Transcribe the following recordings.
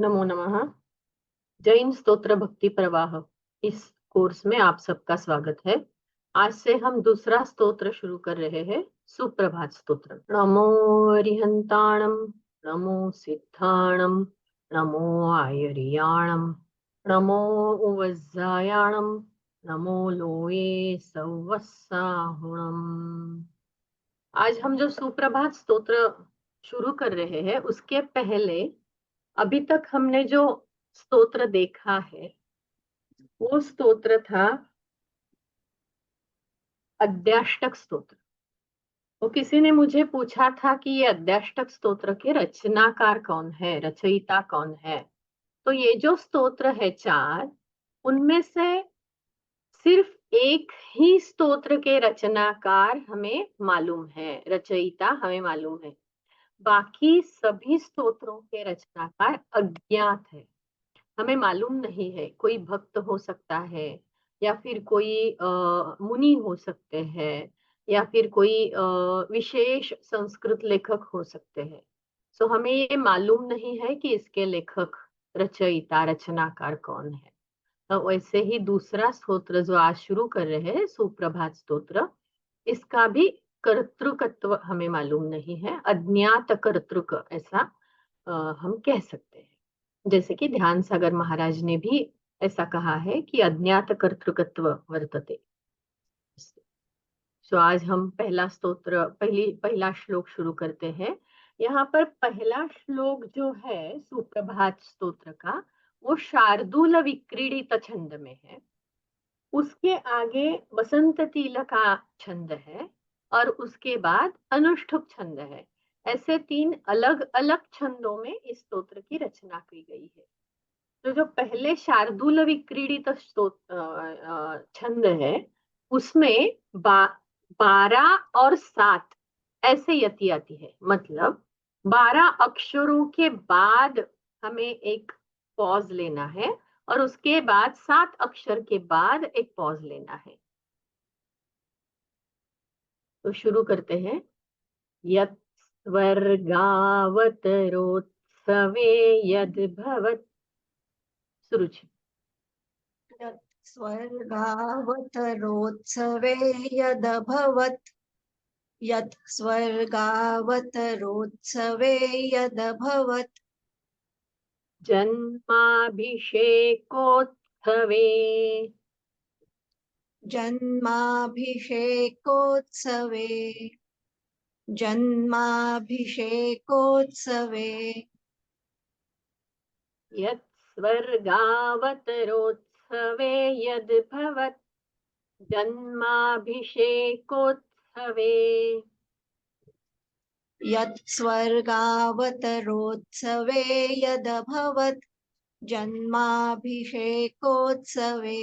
नमो नमः। जैन स्तोत्र भक्ति प्रवाह इस कोर्स में आप सबका स्वागत है। आज से हम दूसरा स्तोत्र शुरू कर रहे हैं, सुप्रभात स्तोत्र। नमो अरिहंताणम, नमो सिद्धाणम, नमो आयरियाणम, नमो उवज्जायाणम, नमो लोये सवस्साहुणम। आज हम जो सुप्रभात स्तोत्र शुरू कर रहे हैं, उसके पहले अभी तक हमने जो स्तोत्र देखा है वो स्तोत्र था अद्याष्टक स्तोत्र। तो किसी ने मुझे पूछा था कि ये अद्याष्टक स्तोत्र के रचनाकार कौन है, रचयिता कौन है। तो ये जो स्तोत्र है चार, उनमें से सिर्फ एक ही स्तोत्र के रचनाकार हमें मालूम है, रचयिता हमें मालूम है। बाकी सभी स्तोत्रों के रचनाकार अज्ञात है, हमें मालूम नहीं है। कोई भक्त हो सकता है, या फिर कोई मुनि हो सकते हैं, या फिर कोई विशेष संस्कृत लेखक हो सकते हैं। सो हमें ये मालूम नहीं है कि इसके लेखक, रचयिता, रचनाकार कौन है। तो वैसे ही दूसरा स्तोत्र जो आज शुरू कर रहे हैं, सुप्रभात स्तोत्र, इसका भी कर्तृकत्व हमें मालूम नहीं है, अज्ञात कर्तृक ऐसा हम कह सकते हैं। जैसे कि ध्यान सागर महाराज ने भी ऐसा कहा है कि अज्ञात कर्तृकत्व वर्तते। सो आज हम पहला स्तोत्र, पहला श्लोक शुरू करते हैं। यहाँ पर पहला श्लोक जो है सुप्रभात स्तोत्र का, वो शार्दूल विक्रीडित छंद में है। उसके आगे बसंत तिल का छंद है, और उसके बाद अनुष्ठुप छंद है। ऐसे तीन अलग अलग छंदों में इस स्तोत्र की रचना की गई है। तो जो पहले शार्दूल विक्रीडित छंद है, उसमें 12 और 7 ऐसे यति आती है। मतलब 12 अक्षरों के बाद हमें एक पॉज लेना है, और उसके बाद 7 अक्षर के बाद एक पॉज लेना है। तो शुरू करते हैं। यत् स्वर्गावतरोत्सवे यद्भवत्। सुरुचि। यत् स्वर्गावतरोत्सवे यदभवत् यत् स्वर्गावतरोत्सवे यदभवत् जन्माभिषेकोत्सवे जन्माभिषेकोत्सवे जन्माभिषेकोत्सवे यत् स्वर्गावतरोत्सवे यद्भवत् जन्माभिषेकोत्सवे। यत् स्वर्गावतरोत्सवे यदभवत् जन्माभिषेकोत्सवे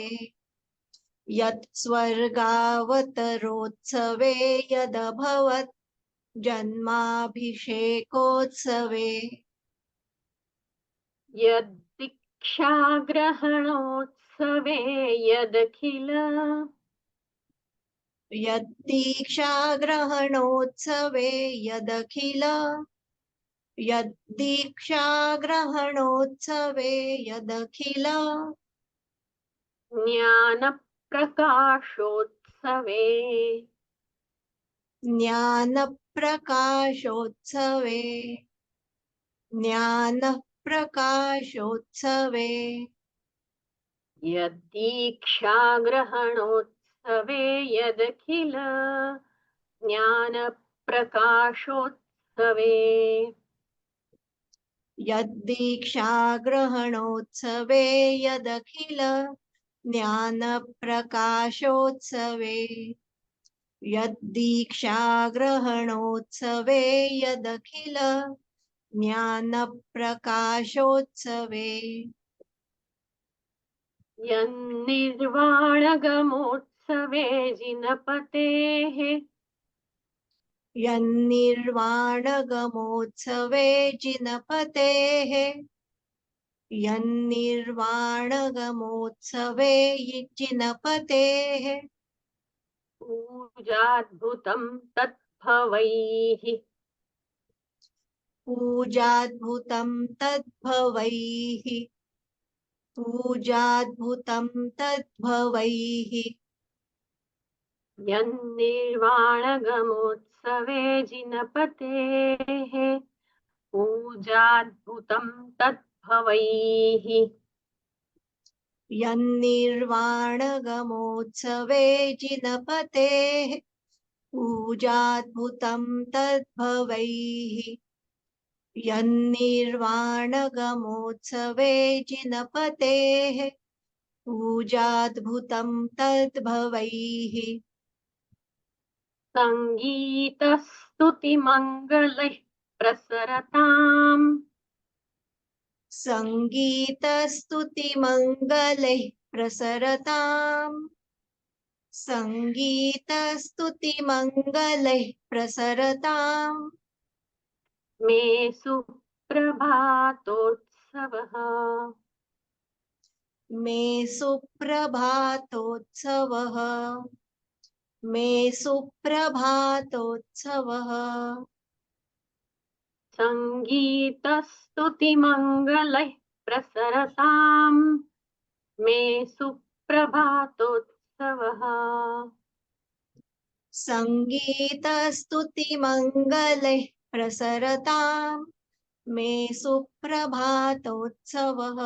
यत् स्वर्गावतरोत्सवे यदभवत् जन्माभिषेकोत्सवे यद्दीक्षाग्रहणोत्सवे यदखिल यद्दीक्षाग्रहणोत्सवे यदखिल यद्दीक्षाग्रहणोत्सवे यदखिल ज्ञानप्रकाशोत्सवे ज्ञानप्रकाशोत्सवे ज्ञानप्रकाशोत्सवे यद्दीक्षाग्रहणोत्सवे यदखिल ज्ञानप्रकाशोत्सवे। यद्दीक्षाग्रहणोत्सवे यदखिल ज्ञानप्रकाशोत्सवे यद्दीक्षाग्रहणोत्सवे यदखिल ज्ञानप्रकाशोत्सवे यन्निर्वाणगमोत्सवे जिनपतेः यन्निर्वाणगमोत्सवे जिनपतेः यन्निर्वाणगमोत्सवे जिनपतेः पूजाद्भुतं तत्भवैः पूजाद्भुतं तद्भवैः पूजाद्भुतं तद्भवैः यन्निर्वाणगमोत्सवे जिनपतेः पूजाद्भुतं तद्भवैः यन्निर्वाणगमोत्सवे जिनपतेः पूजाद्भुतं तद्भवैः यन्निर्वाणगमोत्सवे जिनपतेः पूजाद्भुतं तद्भवैः सङ्गीतस्तुतिमङ्गलैः प्रसरताम् सङ्गीतस्तुतिमङ्गलैः प्रसरताम् सङ्गीतस्तुतिमङ्गलैः प्रसरताम् मे सुप्रभातोत्सवः मे सुप्रभातोत्सवः मे सुप्रभातोत्सवः सङ्गीतस्तुतिमङ्गलैः प्रसरताम् मे सुप्रभातोत्सवः सङ्गीतस्तुतिमङ्गलैः प्रसरताम् मे सुप्रभातोत्सवः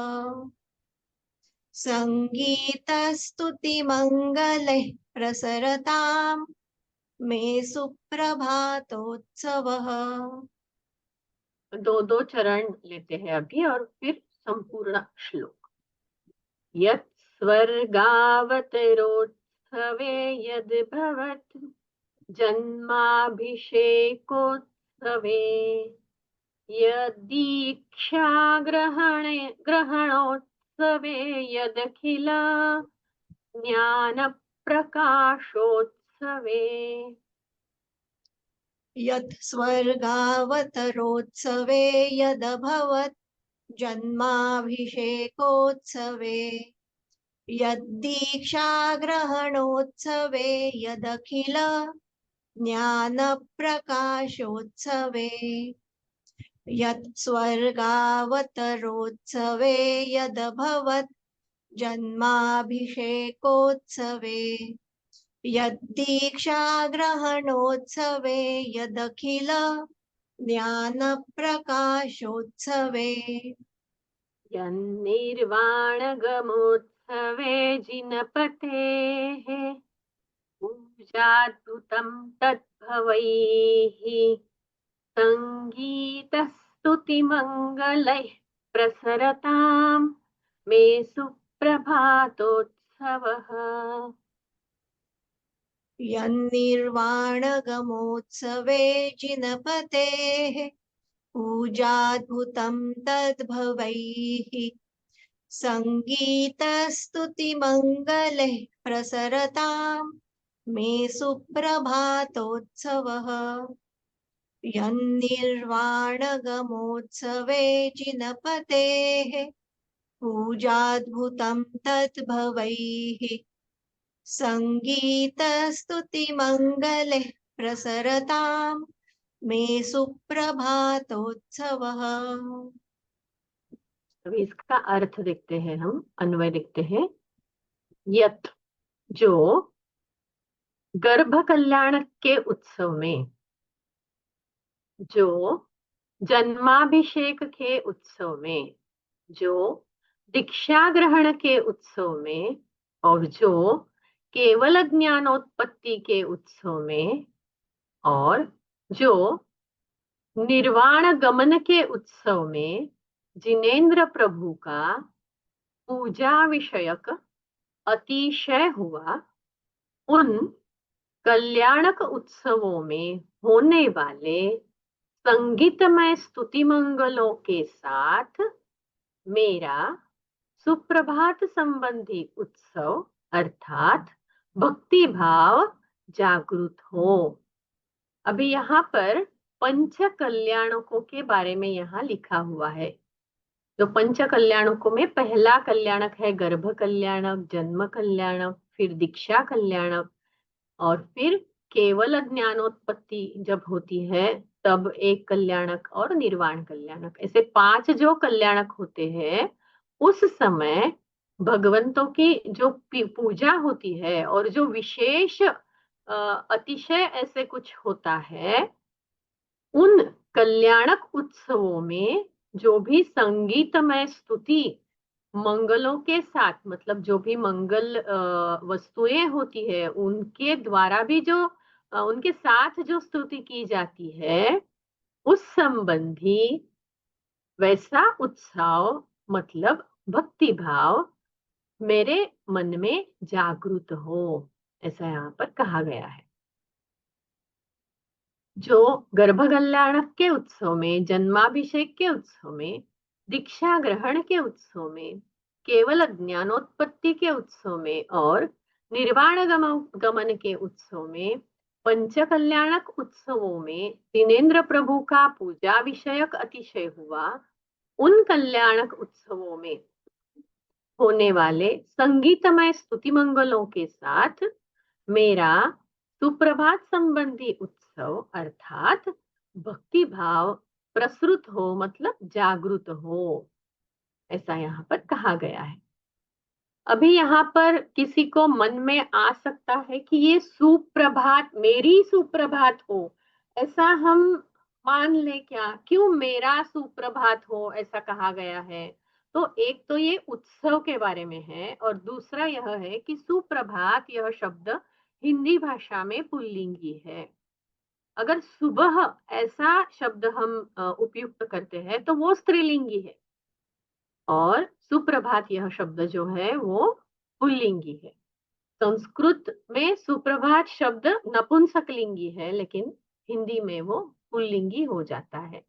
सङ्गीतस्तुतिमङ्गलैः प्रसरताम् मे सुप्रभातोत्सवः दो दो चरण लेते हैं अभी और फिर संपूर्ण श्लोक। यत् स्वर्गावतरोत्सवे यद् भवत् जन्माभिषेकोत्सवे यदीक्षा ग्रहणोत्सवे यदखिल ज्ञानप्रकाशोत्सवे यत् स्वर्गावतरोत्सवे यदभवत् जन्माभिषेकोत्सवे यद्दीक्षाग्रहणोत्सवे यदखिल ज्ञानप्रकाशोत्सवे यत् स्वर्गावतरोत्सवे यदभवत् जन्माभिषेकोत्सवे यद्दीक्षाग्रहणोत्सवे यदखिल ज्ञानप्रकाशोत्सवे यन्निर्वाणगमोत्सवे जिनपतेः पूजाद्भुतं तद्भवैः सङ्गीतस्तुतिमङ्गलैः प्रसरताम् मे सुप्रभातोत्सवः यन्निर्वाणगमोत्सवे जिनपतेः पूजाद्भुतं तद्भवैः सङ्गीतस्तुतिमङ्गलैः प्रसरताम् मे सुप्रभातोत्सवः यन्निर्वाणगमोत्सवे जिनपतेः पूजाद्भुतं तद्भवैः सङ्गीतस्तुतिमङ्गलैः प्रसरताम् मे सुप्रभातोत्सवः। अभी इसका अर्थ देखते हैं, हम अन्वय देखते हैं। यत जो गर्भ कल्याण के उत्सव में, जो जन्माभिषेक के उत्सव में, जो दीक्षा ग्रहण के उत्सव में और जो केवल ज्ञानोत्पत्ति के उत्सव में और जो निर्वाण गमन के उत्सव में जिनेन्द्र प्रभु का पूजा विषयक अतिशय हुआ, उन कल्याणक उत्सवों में होने वाले संगीतमय स्तुति मंगलों के साथ मेरा सुप्रभात संबंधी उत्सव अर्थात भक्ति भाव जागृत हो। अभी यहाँ पर पंच कल्याणकों के बारे में यहाँ लिखा हुआ है। तो पंच कल्याणकों में पहला कल्याणक है गर्भ कल्याणक, जन्म कल्याणक, फिर दीक्षा कल्याणक और फिर केवल ज्ञानोत्पत्ति जब होती है तब एक कल्याणक और निर्वाण कल्याणक, ऐसे 5 जो कल्याणक होते हैं। उस समय भगवंतों की जो पूजा होती है और जो विशेष अतिशय ऐसे कुछ होता है, उन कल्याणक उत्सवों में जो भी संगीतमय स्तुति मंगलों के साथ, मतलब जो भी मंगल वस्तुएं होती है उनके द्वारा भी जो उनके साथ जो स्तुति की जाती है, उस संबंधी वैसा उत्साह, मतलब भक्ति भाव मेरे मन में जागृत हो, ऐसा यहाँ पर कहा गया है। जो गर्भ कल्याणक के उत्सव में, जन्माभिषेक के उत्सव में, दीक्षा ग्रहण के उत्सव में, केवल ज्ञानोत्पत्ति के उत्सव में और निर्वाण गमन के उत्सव में, पंच कल्याणक उत्सवों में जिनेन्द्र प्रभु का पूजा विषयक अतिशय हुआ, उन कल्याणक उत्सवों में होने वाले संगीतमय स्तुति मंगलों के साथ मेरा सुप्रभात संबंधी उत्सव अर्थात भक्ति भाव प्रसृत हो, मतलब जागृत हो, ऐसा यहाँ पर कहा गया है। अभी यहाँ पर किसी को मन में आ सकता है कि ये सुप्रभात मेरी सुप्रभात हो, ऐसा हम मान ले क्या, क्यों मेरा सुप्रभात हो ऐसा कहा गया है। तो एक तो ये उत्सव के बारे में है और दूसरा यह है कि सुप्रभात यह शब्द हिंदी भाषा में पुल्लिंगी है। अगर सुबह ऐसा शब्द हम उपयुक्त करते हैं तो वो स्त्रीलिंगी है, और सुप्रभात यह शब्द जो है वो पुल्लिंगी है। संस्कृत में सुप्रभात शब्द नपुंसकलिंगी है, लेकिन हिंदी में वो पुल्लिंगी हो जाता है,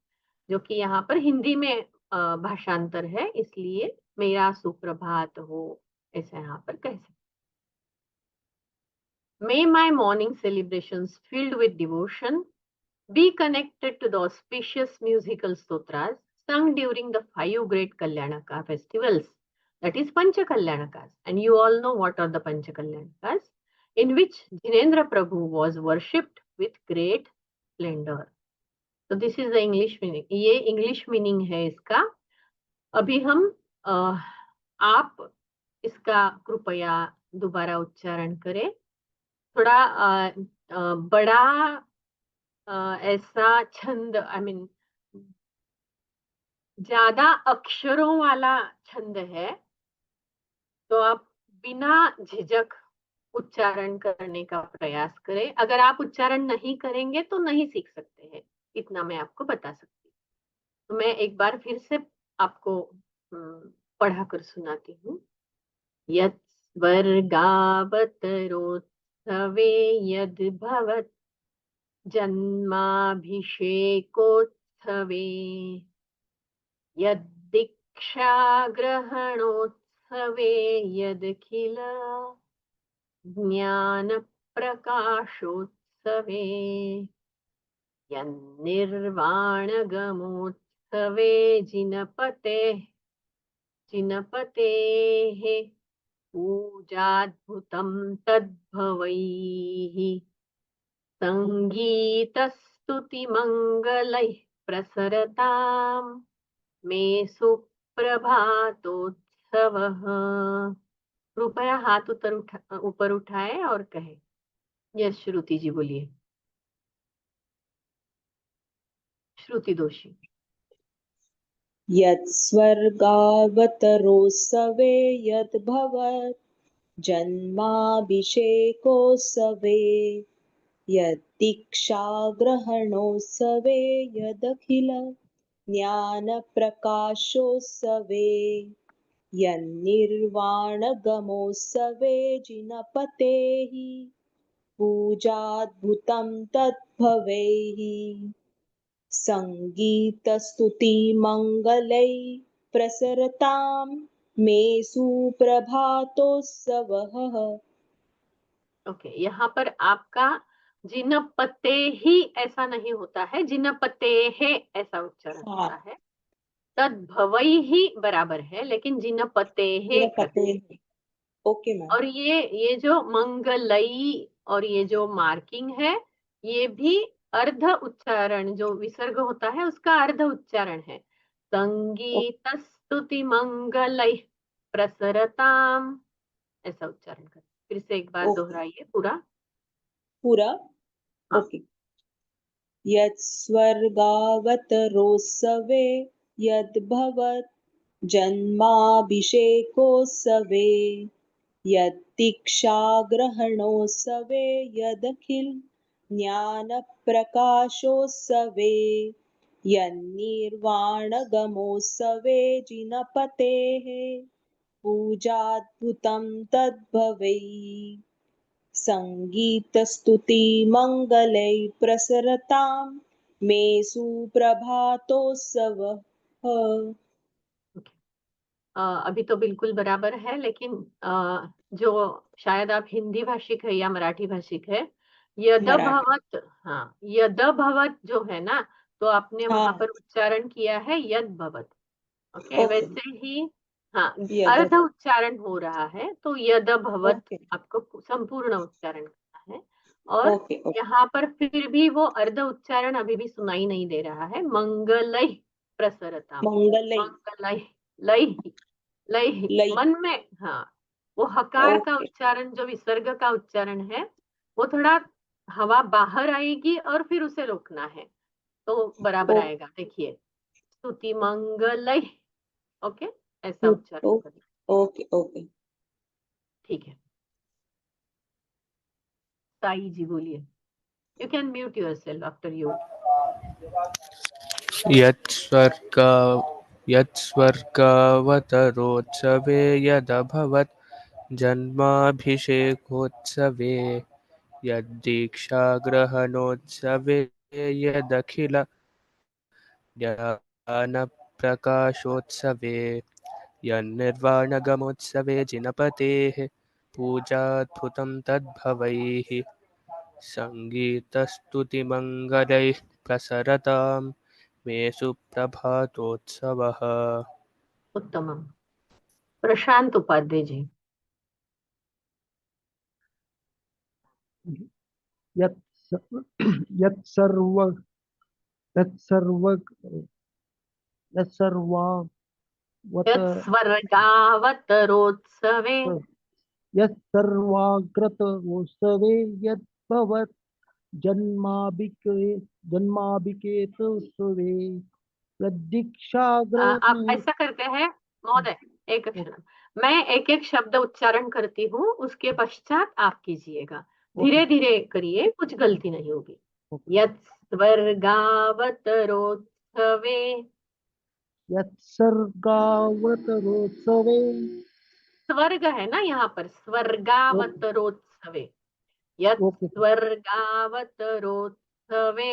जो कि यहाँ पर हिंदी में भाषांतर है, इसलिए मेरा सुप्रभात हो ऐसा यहाँ पर कह सकते। May my morning celebrations filled with devotion be connected to the auspicious musical stotras sung during the 5 great Kalyanaka festivals, that is Pancha Kalyanakas. And you all know what are the Pancha Kalyanakas, in which Jinendra Prabhu was worshipped with great splendor. So this is the English meaning. ये English meaning है इसका। अभी हम आप इसका कृपया दोबारा उच्चारण करें। थोड़ा बड़ा ऐसा छंद, आई मीन ज्यादा अक्षरों वाला छंद है, तो आप बिना झिझक उच्चारण करने का प्रयास करें। अगर आप उच्चारण नहीं करेंगे तो नहीं सीख सकते हैं, इतना मैं आपको बता सकती हूँ। तो मैं एक बार फिर से आपको पढ़ा कर सुनाती हूँ। यत् स्वर्गावतरोत्सवे यद्भवत् जन्माभिषेकोत्सवे यद्दीक्षाग्रहणोत्सवे यदखिल ज्ञानप्रकाशोत्सवे यन्निर्वाणगमोत्सवे जिनपतेः पूजाद्भुतं तद्भवैः संगीतस्तुतिमङ्गलैः प्रसरताम् मे सुप्रभातोत्सवः। कृपया हाथ ऊपर उठाए और कहे। यस श्रुति जी बोलिए। श्रुति दोषी। यत्स्वर्गावतरोत्सवे यद्भवत् जन्माभिषेकोत्सवे यद्दीक्षाग्रहणोत्सवे यदखिल ज्ञानप्रकाशोत्सवे यन्निर्वाणगमोत्सवे जिनपतेः पूजाद्भुतं तद्भवैः संगीतस्तुतिमङ्गलैः प्रसरतां मे सुप्रभातोत्सवः। ओके, यहाँ पर आपका जिनपते ही ऐसा नहीं होता है, जिनपते है ऐसा उच्चारण होता है। तद्भवई ही बराबर है, लेकिन जिनपते है। Okay ma'am. और ये जो मंगलई और ये जो मार्किंग है, ये भी अर्ध उच्चारण जो विसर्ग होता है उसका अर्ध उच्चारण है। संगीत स्तुति मंगलैः प्रसरताम, ऐसा उच्चारण करें। फिर से एक बार ओके दोहराइए पूरा। पूरा। हाँ, ओके। यत्स्वर्गावतरोत्सवे यद्भवत् जन्माभिषेकोत्सवे यत्दीक्षाग्रहणोत्सवे यदखिल ज्ञानप्रकाशोत्सवे यन्निर्वाणगमोत्सवे जिनपतेः पूजाद्भुतं तद्भवै सङ्गीतस्तुतिमङ्गलैः प्रसरतां मे सुप्रभातोत्सवः। ओके। अभी तो बिल्कुल बराबर है, लेकिन जो शायद आप हिंदी भाषिक है या मराठी भाषिक है, यद मराठी। भवत, हाँ यद भवत जो है ना, तो आपने वहां हाँ। पर उच्चारण किया है यद भवत। Okay, okay. वैसे ही हाँ, यद। अर्ध उच्चारण हो रहा है, तो यद भवत ओके आपको संपूर्ण उच्चारण करना है। और ओके ओके। यहाँ पर फिर भी वो अर्ध उच्चारण अभी भी सुनाई नहीं दे रहा है। मंगलय प्रसरता, मंगलई। मंगलय, लय, लय लई। मन में, हाँ वो हकार का ओके उच्चारण जो विसर्ग का उच्चारण है, वो थोड़ा हवा बाहर आएगी और फिर उसे रोकना है, तो बराबर ओके आएगा। देखिए, स्तुति मंगलय, ओके, ऐसा उच्चारण ओके करें। Okay okay. ठीक है, साई जी बोलिए। You can mute yourself after you. यत्स्वर्गावतरोत्सवे यदभवत् जन्माभिषेकोत्सवे यद्दीक्षाग्रहणोत्सवे यदखिल ज्ञानप्रकाशोत्सवे यन्निर्वाणगमोत्सवे जिनपतेः पूजाद्भुतं तद्भवैः सङ्गीतस्तुतिमङ्गलैः प्रसरतां मे सुप्रभातोत्सवः। उत्तम। प्रशांत उपाध्याय जी। यत् यत् सर्व यत् सर्व यत् सर्वावत यत् स्वर्गावतरोत्सवे, यत् सर्वाग्रतोत्सवे यद्भवत् जन्माभिके जन्माभिकेतोत्सवे आप यद्दीक्षाग्रहणे। ऐसा करते हैं महोदय, एक क्षण, मैं एक एक शब्द उच्चारण करती हूँ, उसके पश्चात आप कीजिएगा। ओके धीरे धीरे करिए, कुछ गलती नहीं होगी। ओके। यत् स्वर्गावतरोत्सवे, यत् सर्गावतरोत्सवे। स्वर्ग है ना यहाँ पर, ओके स्वर्गावतरोत्सवे, यत् ओके। स्वर्गावतरोत्सवे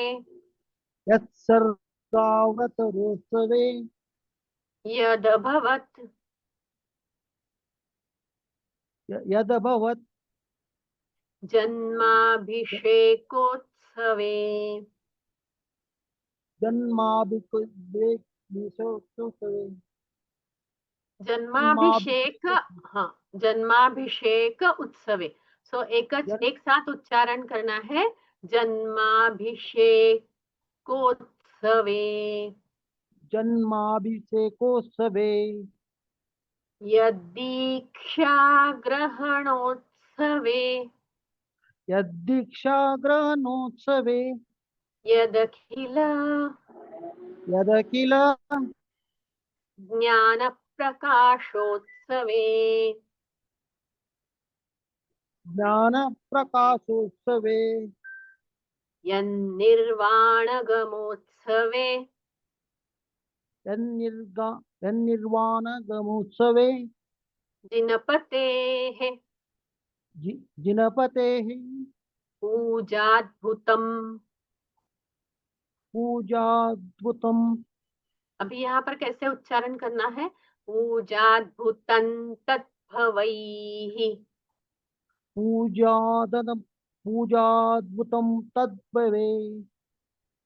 यत् सर्गावतरोत्सवे यदभवत् यदभवत् जन्माभिषेकोत्सवे, जन्माभिषेकोत्सवे जन्माभिषेक, हाँ जन्माभिषेक उत्सवे। सो एक साथ उच्चारण करना है, जन्माभिषेकोत्सवे, जन्माभिषेकोत्सवे यदीक्षा ग्रहणोत्सवे, यद्दीक्षाग्रहणोत्सवे यदखिल यदखिल ज्ञान प्रकाशोत्सवे, ज्ञानप्रकाशोत्सवे यन्निर्वाणगमोत्सवे, यन्निर्वाणगमोत्सवे जिनपतेः जिनपतेः पूजाद्भुतम्। पूजाद्भुतम्। अभी यहाँ पर कैसे उच्चारण करना है? पूजाद्भुतं तद्भवैः। पूजाद्भुतं तद्भवे।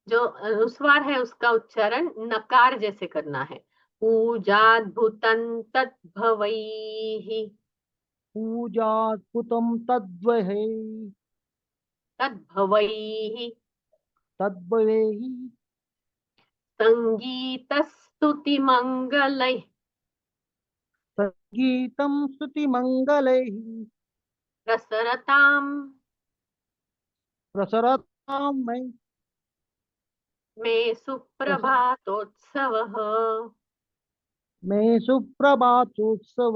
जो अनुस्वार है उसका उच्चारण नकार जैसे करना है। पूजाद्भुतं तद्भवैः, पूजाद्भुतं तद्भवे। तद्भवैः, तद्भवेहि संगीतस्तुतिमङ्गलैः संगीतं स्तुतिमङ्गलैः प्रसरताम् प्रसरतां मे मे सुप्रभातोत्सवः। मे सुप्रभातोत्सव।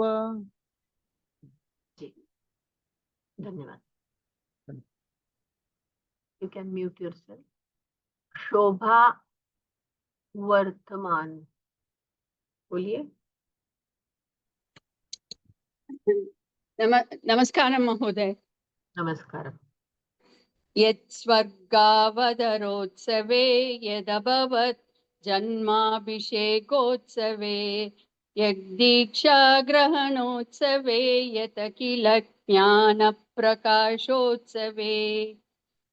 जी, धन्यवाद। You can mute yourself. Shobha Vartaman, बोलिए। नमस्कारं महोदय। नमस्कार। यत्स्वर्गावतरोत्सवे यदभवत् जन्माभिषेकोत्सवे यद्दीक्षाग्रहणोत्सवे यदखिल ज्ञानप्रकाशोत्सवे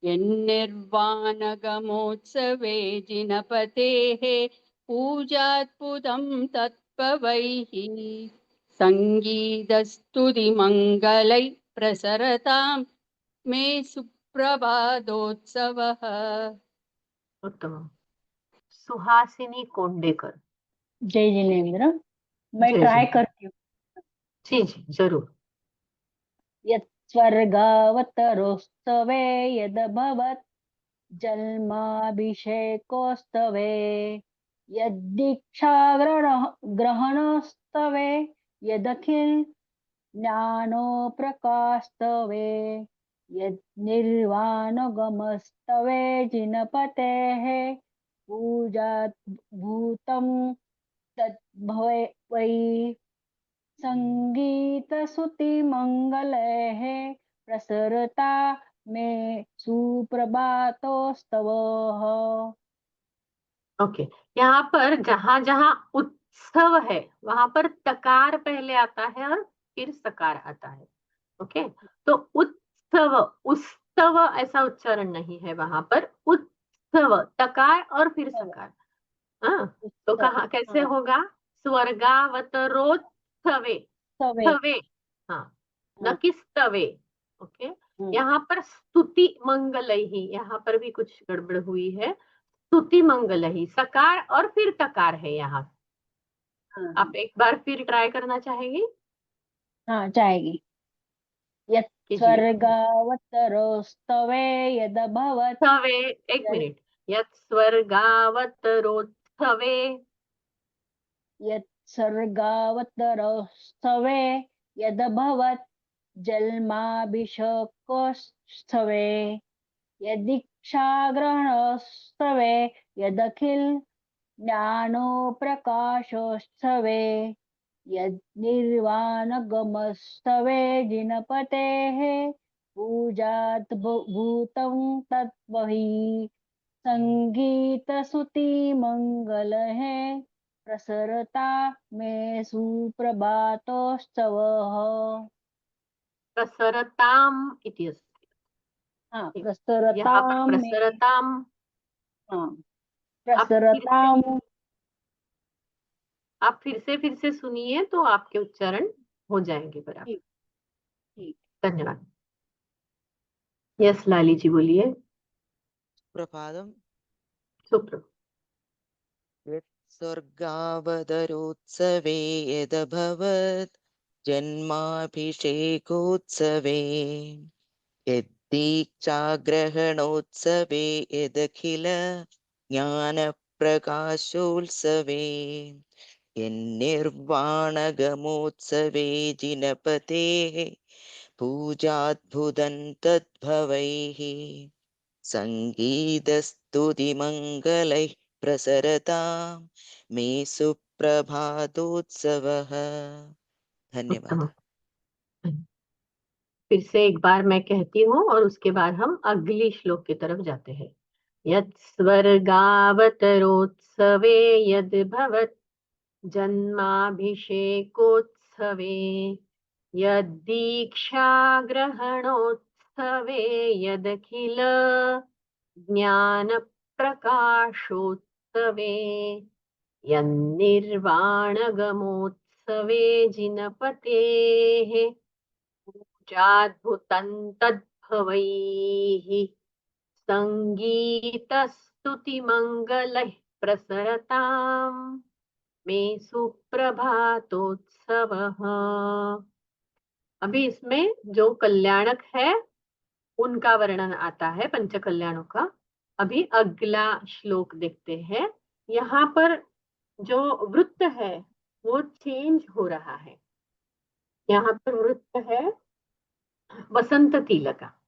यन्निर्वाणगमोत्सवे जिनपतेः पूजाद्भुतं तत्पवैः संगीतस्तुतिमङ्गलैः प्रसरतां मे सुप्रभातोत्सवः। उत्तम। सुहासिनी कोंडेकर। जय जिनेन्द्र। मैं जय ट्राई जय। करती हूँ। जी जी जरूर। यत्स्वर्गावतरोत्सवे यदभवत् जन्माभिषेकोत्सवे ग्रहणोत्सवे यदखिल ज्ञानोप्रकाशस्तवे यद्निर्वाणगमस्तवे जिनपतेः पूजाभूतं तद्भवे वै संगीतस्तुतिमङ्गलैः प्रसरता मे सुप्रभातोत्सवः। ओके, यहाँ पर जहां जहां उत्सव है वहां पर तकार पहले आता है और फिर सकार आता है। ओके, तो उत्सव उत्सव ऐसा उच्चारण नहीं है वहां पर। उत्सव तकार और फिर सकार। हाँ, तो कहा कैसे हाँ, होगा? स्वर्गावतरोत्सवे, सवे। स्तवे, हाँ, न हाँ, कि स्तवे। ओके, यहाँ पर स्तुति मंगल ही, यहाँ पर भी कुछ गड़बड़ हुई है। स्तुति मंगल ही सकार और फिर तकार है यहाँ। हाँ, आप एक बार फिर ट्राई करना चाहेंगे? हाँ, जाएगी। कीजिए। यत्स्वर्गावतरोत्सवे यदभवत् स्तवे, एक जल मिनट। यत् स्वर्गावतरोत्सवे, यत्स्वर्गावतरोत्सवे यदभवत् जन्माभिषेकोत्सवे यदीक्षाग्रहणोत्सवे यदखिल ज्ञानोप्रकाशोत्सवे यद्निर्वाणगमोत्सवे जिनपतेः पूजाद्भूतं तद्वहि संगीतस्तुतिमङ्गलैः प्रसरता मे सुप्रभातोत्सवः। प्रसरताम इति अस्ति। हाँ, यहाँ पर प्रसरतां मे। प्रसरताम। हाँ, आप प्रसरतां। फिर से सुनिए तो आपके उच्चारण हो जाएंगे बराबर। ठीक ठीक। धन्यवाद। यस लाली जी बोलिए। प्रभातम। सुप्रभात। यत्स्वर्गावतरोत्सवे यदभवत् जन्माभिषेकोत्सवे यद्दीक्षाग्रहणोत्सवे यदखिल ज्ञानप्रकाशोत्सवे यन्निर्वाणगमोत्सवे जिनपतेः पूजाद्भुतं तद्भवैः संगीतस्तुतिमङ्गलैः प्रसरतां मे सुप्रभातोत्सवः। धन्यवाद। उत्तम। फिर से एक बार मैं कहती हूँ और उसके बाद हम अगली श्लोक की तरफ जाते हैं। यत् स्वर्गावतरोत्सवे यद् भवत् जन्माभिषेकोत्सवे यद्दीक्षाग्रहणोत्सवे यदखिल ज्ञानप्रकाशोत्सवे यन्निर्वाणगमोत्सवे जिनपतेः पूजाद्भुतं तद्भवैः संगीतस्तुतिमङ्गलैः प्रसरताम् मे सुप्रभातोत्सवः। अभी इसमें जो कल्याणक है उनका वर्णन आता है, पंच कल्याणों का। अभी अगला श्लोक देखते हैं। यहाँ पर जो वृत्त है वो चेंज हो रहा है। यहाँ पर वृत्त है वसंत तिल का।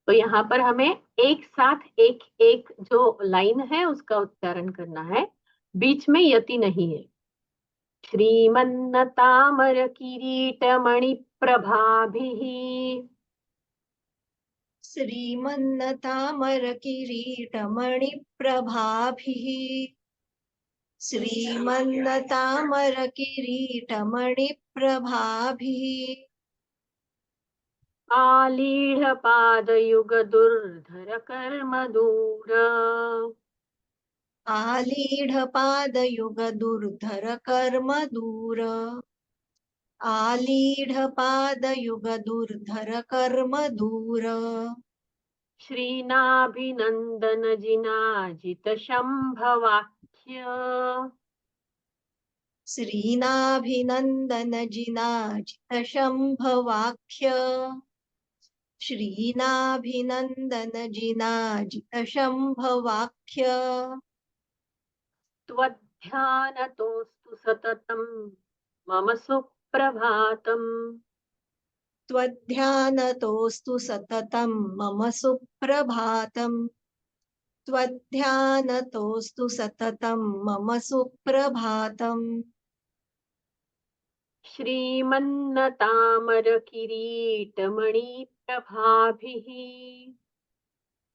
तो यहाँ पर हमें एक साथ एक एक जो लाइन है उसका उच्चारण करना है, बीच में यति नहीं है। श्रीमन्नतामर किरीटमणि प्रभाभिः श्रीमन्नतामरकिरीटमणिप्रभाभिः श्रीमन्नतामरकिरीटमणिप्रभाभिः आलीढपादयुगदुर्धर कर्मदूर आलीढपादयुगदुर्धर कर्मदूर आलीढपादयुगदुर्धर कर्मदूर श्रीनाभिनन्दन जिनाजित शम्भवाख्य श्रीनाभिनन्दन जिनाजित शम्भवाख्य श्रीनाभिनन्दन जिनाजित शम्भवाख्य त्वध्यानतोऽस्तु सततं मम सुप्रभातम् त्वध्यानतोऽस्तु सततं मम सुप्रभातम् त्वध्यानतोऽस्तु सततं मम सुप्रभातम् श्रीमन्नतामर किरीटमणिप्रभाभिः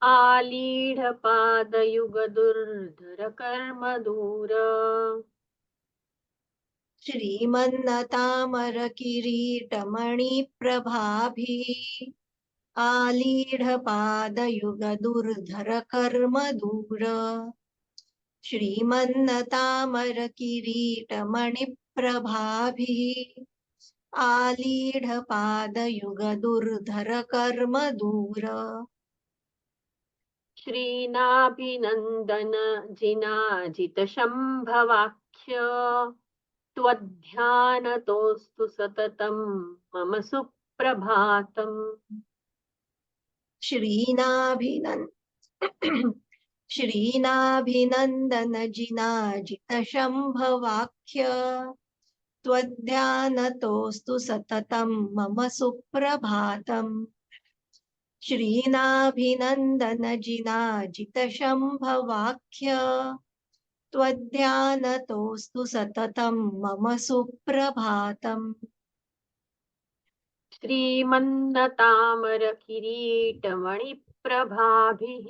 आलीढपादयुगदुर्धर कर्मदूर श्रीमन्नतामरकिरीटमणिप्रभाभिः आलीढपादयुगदुर्धर कर्मदूर श्रीमन्नतामरकिरीटमणिप्रभाभिः आलीढपादयुगदुर्धर कर्मदूर श्रीनाभिनन्दन जिनाजित शम्भवाख्य त्वध्यानतोऽस्तु सततं मम सुप्रभातम् श्रीनाभिनन्दन जिनाजित शम्भवाख्य त्वध्यानतोऽस्तु सततं मम सुप्रभातम् श्रीनाभिनन्दन जिनाजित शम्भवाख्य त्वध्यानतोऽस्तु सततं मम सुप्रभातम् श्रीमन्नतामर किरीटमणिप्रभाभिः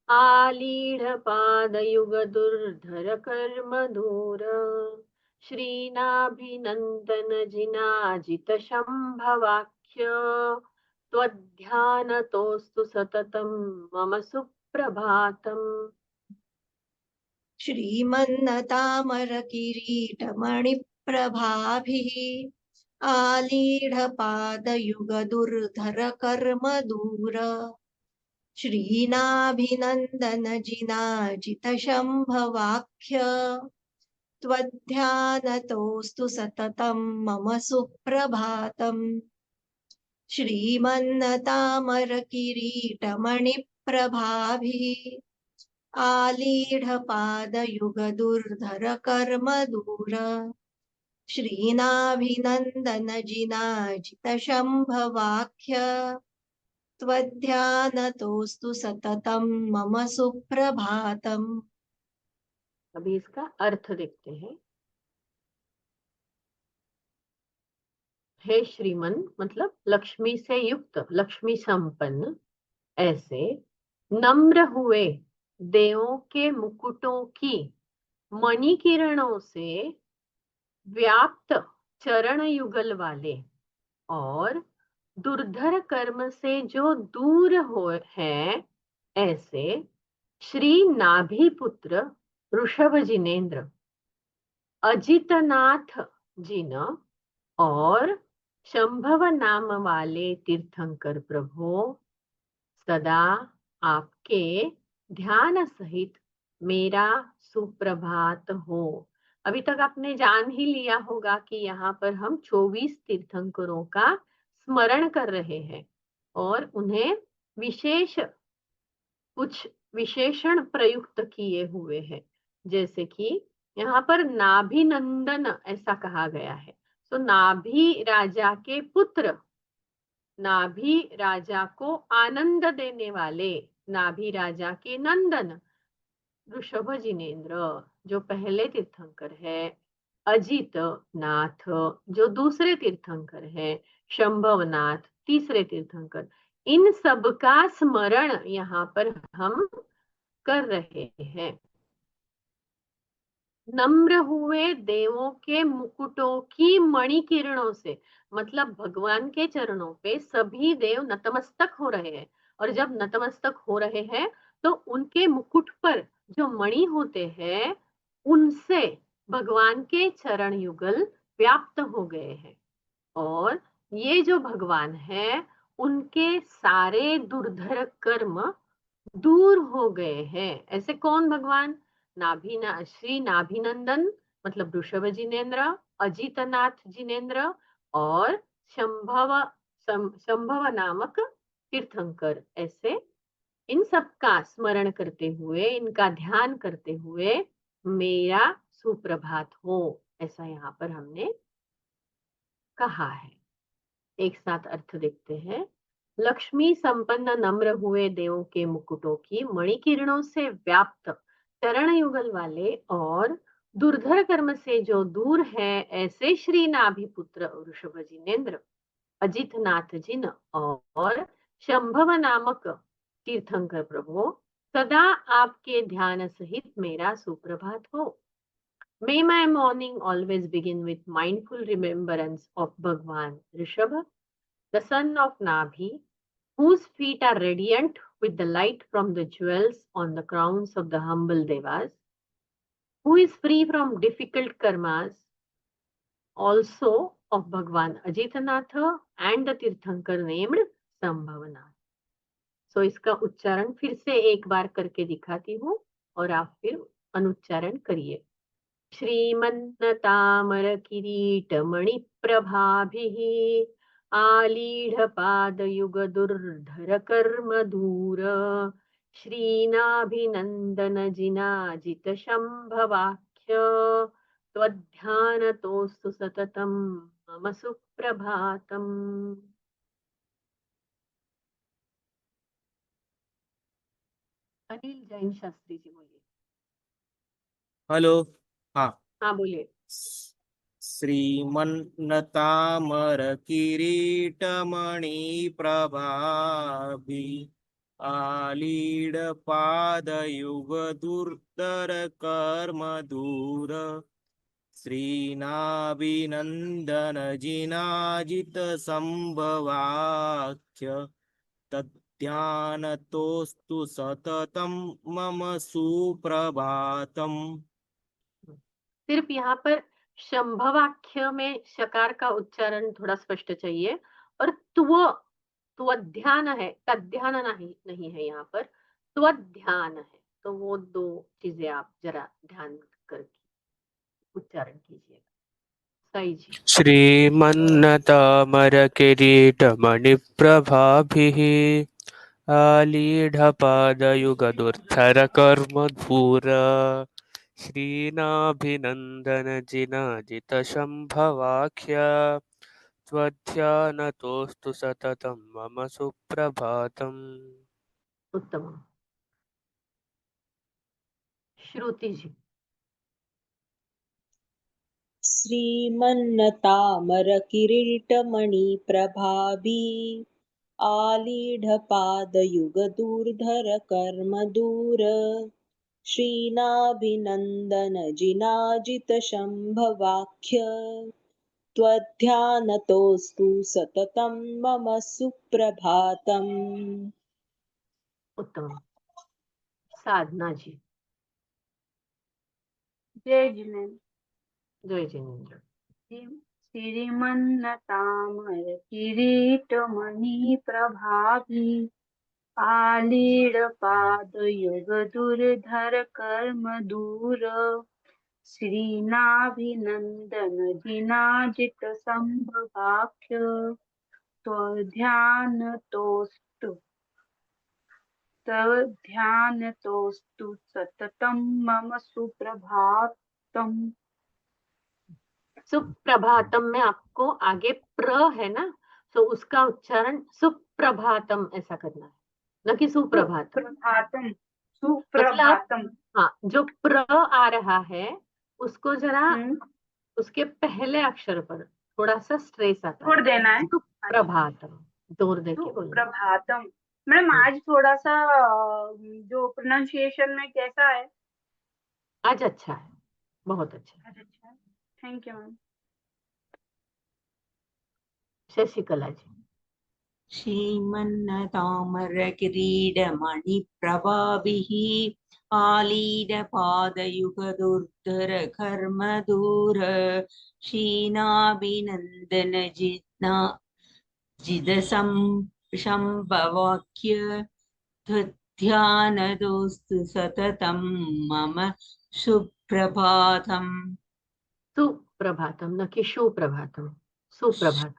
आलीढपादयुगदुर्धर कर्मदूर श्रीनाभिनन्दन जिनाजित शम्भवाख्य त्वध्यानतोऽस्तु सततं मम सुप्रभातम् श्रीमन्नतामरकिरीटमणिप्रभाभिः आलीढपादयुगदुर्धर कर्मदूर श्रीनाभिनन्दन जिनाजित शम्भवाख्य त्वध्यानतोऽस्तु सततं मम सुप्रभातम् श्रीमन्नतामरकिरीटमणिप्रभाभिः आलीढपादयुगदुर्धर कर्मदूर श्रीनाभिनन्दन जिनाजित शम्भवाख्य त्वध्यानतोऽस्तु सततं मम सुप्रभातम्। अभी इसका अर्थ देखते हैं। हे श्रीमन मतलब लक्ष्मी से युक्त, लक्ष्मी संपन्न, ऐसे नम्र हुए देवों के मुकुटों की मणि किरणों से व्याप्त चरण युगल वाले और दुर्धर कर्म से जो दूर हो है, ऐसे श्री नाभि पुत्र ऋषभ जिनेन्द्र अजितनाथ जिन और शंभव नाम वाले तीर्थंकर प्रभु सदा आपके ध्यान सहित मेरा सुप्रभात हो। अभी तक आपने जान ही लिया होगा कि यहाँ पर हम 24 तीर्थंकरों का स्मरण कर रहे हैं और उन्हें विशेष कुछ विशेषण प्रयुक्त किए हुए हैं। जैसे कि यहाँ पर नाभिनंदन ऐसा कहा गया है। तो नाभि राजा के पुत्र, नाभि राजा को आनंद देने वाले, नाभि राजा के नंदन ऋषभ जिनेन्द्र जो पहले तीर्थंकर है, अजित नाथ जो दूसरे तीर्थंकर है, शंभवनाथ तीसरे तीर्थंकर, इन सब का स्मरण यहाँ पर हम कर रहे हैं। नम्र हुए देवों के मुकुटों की मणि किरणों से, मतलब भगवान के चरणों पे सभी देव नतमस्तक हो रहे हैं। और जब नतमस्तक हो रहे हैं तो उनके मुकुट पर जो मणि होते हैं उनसे भगवान के चरण युगल व्याप्त हो गए हैं। और ये जो भगवान है उनके सारे दुर्धर कर्म दूर हो गए हैं। ऐसे कौन भगवान? श्री नाभिनंदन मतलब ऋषभ जिनेन्द्र, अजितनाथ जिनेन्द्र और शंभव नामक तीर्थंकर। ऐसे इन सब का स्मरण करते हुए, इनका ध्यान करते हुए मेरा सुप्रभात हो, ऐसा यहाँ पर हमने कहा है। एक साथ अर्थ देखते हैं। लक्ष्मी संपन्न नम्र हुए देवों के मुकुटों की मणि किरणों से व्याप्त चरण युगल वाले और दुर्धर कर्म से जो दूर है, ऐसे श्री नाभिपुत्र ऋषभ जिनेन्द्र, अजितनाथ जिन और शंभव नामक तीर्थंकर प्रभु, सदा आपके ध्यान सहित मेरा सुप्रभात हो। May my morning always begin with mindful remembrance of Bhagwan Rishabha, the son of Nabhi, whose feet are radiant with the light from the jewels on the crowns of the humble devas, who is free from difficult karmas, also of Bhagwan Ajitanatha and the Tirthankar named Sambhavanath. So इसका उच्चारण फिर से एक बार करके दिखाती हूँ और आप फिर अनुच्चारण करिए। श्रीमन्नतामर किरीट मणिप्रभाभिः आलीढपादयुग दुर्धर कर्म दूर श्रीनाभिनन्दन जिनाजित शम्भवाख्य त्वध्यानतोऽस्तु सततं मम सुप्रभातम्। अनिल जैन शास्त्री जी बोलिए। हेलो। हाँ। हाँ बोलिए। श्रीमन्नतामर किरीटमणि प्रभाभि आलीड पादयुग दुर्धर कर्म दूर श्रीनाभिनन्दन जिनाजित संभवाख्य तद्ध्यानतोऽस्तु सततं मम सुप्रभातम्। सिर्फ यहाँ पर शंभवाख्य में शकार का उच्चारण थोड़ा स्पष्ट चाहिए और त्वध्यान है, तध्यान नहीं है यहाँ पर, त्वध्यान है। तो वो दो चीजें आप जरा ध्यान करके उच्चारण कीजिएगा। सही जी। श्रीमन्नतामरकिरीटमणिप्रभाभिः आलीढपादयुगदुर्धरकर्मधूर श्रीनाभिनन्दन जिनाजितशम्भवाख्य त्वध्यानतोऽस्तु सततं मम सुप्रभातम्। उत्तम। श्रुति जी। श्रीमन्नतामरकिरीटमणिप्रभाभि आलीढपादयुगदूर्धर कर्म दूर श्रीनाभिनन्दन जिनाजित शम्भवाख्य त्वध्यानतोऽस्तु सततं मम सुप्रभातम्। उत्तम। साधना जी। जय जिनेन्द्र। जय जिनेन्द्र। श्रीमन्नतामर किरीटमणि प्रभाभि आलीडपादयुगधुर्धर कर्मदूर श्रीनाभिनन्दन जिनाजित संभवाख्य त्वध्यानतोस्तु सततं मम सुप्रभातम्। सुप्रभातम में आपको आगे प्र है ना, तो उसका उच्चारण सुप्रभातम ऐसा करना है, न कि सुप्रभातम। सुप्रभातम मतलब सुप्रभातम। हाँ, जो प्र आ रहा है उसको जरा उसके पहले अक्षर पर थोड़ा सा स्ट्रेस आता जोर है। देना है। सुप्रभातम जोर देके बोलना। सुप्रभातम। मैडम आज थोड़ा सा जो प्रोनाउंसिएशन में कैसा है? आज अच्छा है, बहुत अच्छा है। आज अच्छा है, thank you ma'am. Shashikala ji. श्रीमन्नतामरकिरीडमणिप्रभाभिः आलीडपादयुगदुर्धर कर्मदूर शीनाभिनन्दनजित्ना जिदसंभवाख्य ध्यानदोस्तु सततं मम सुप्रभातम्। सुप्रभातम न कि सुप्रभातम, सुप्रभातम।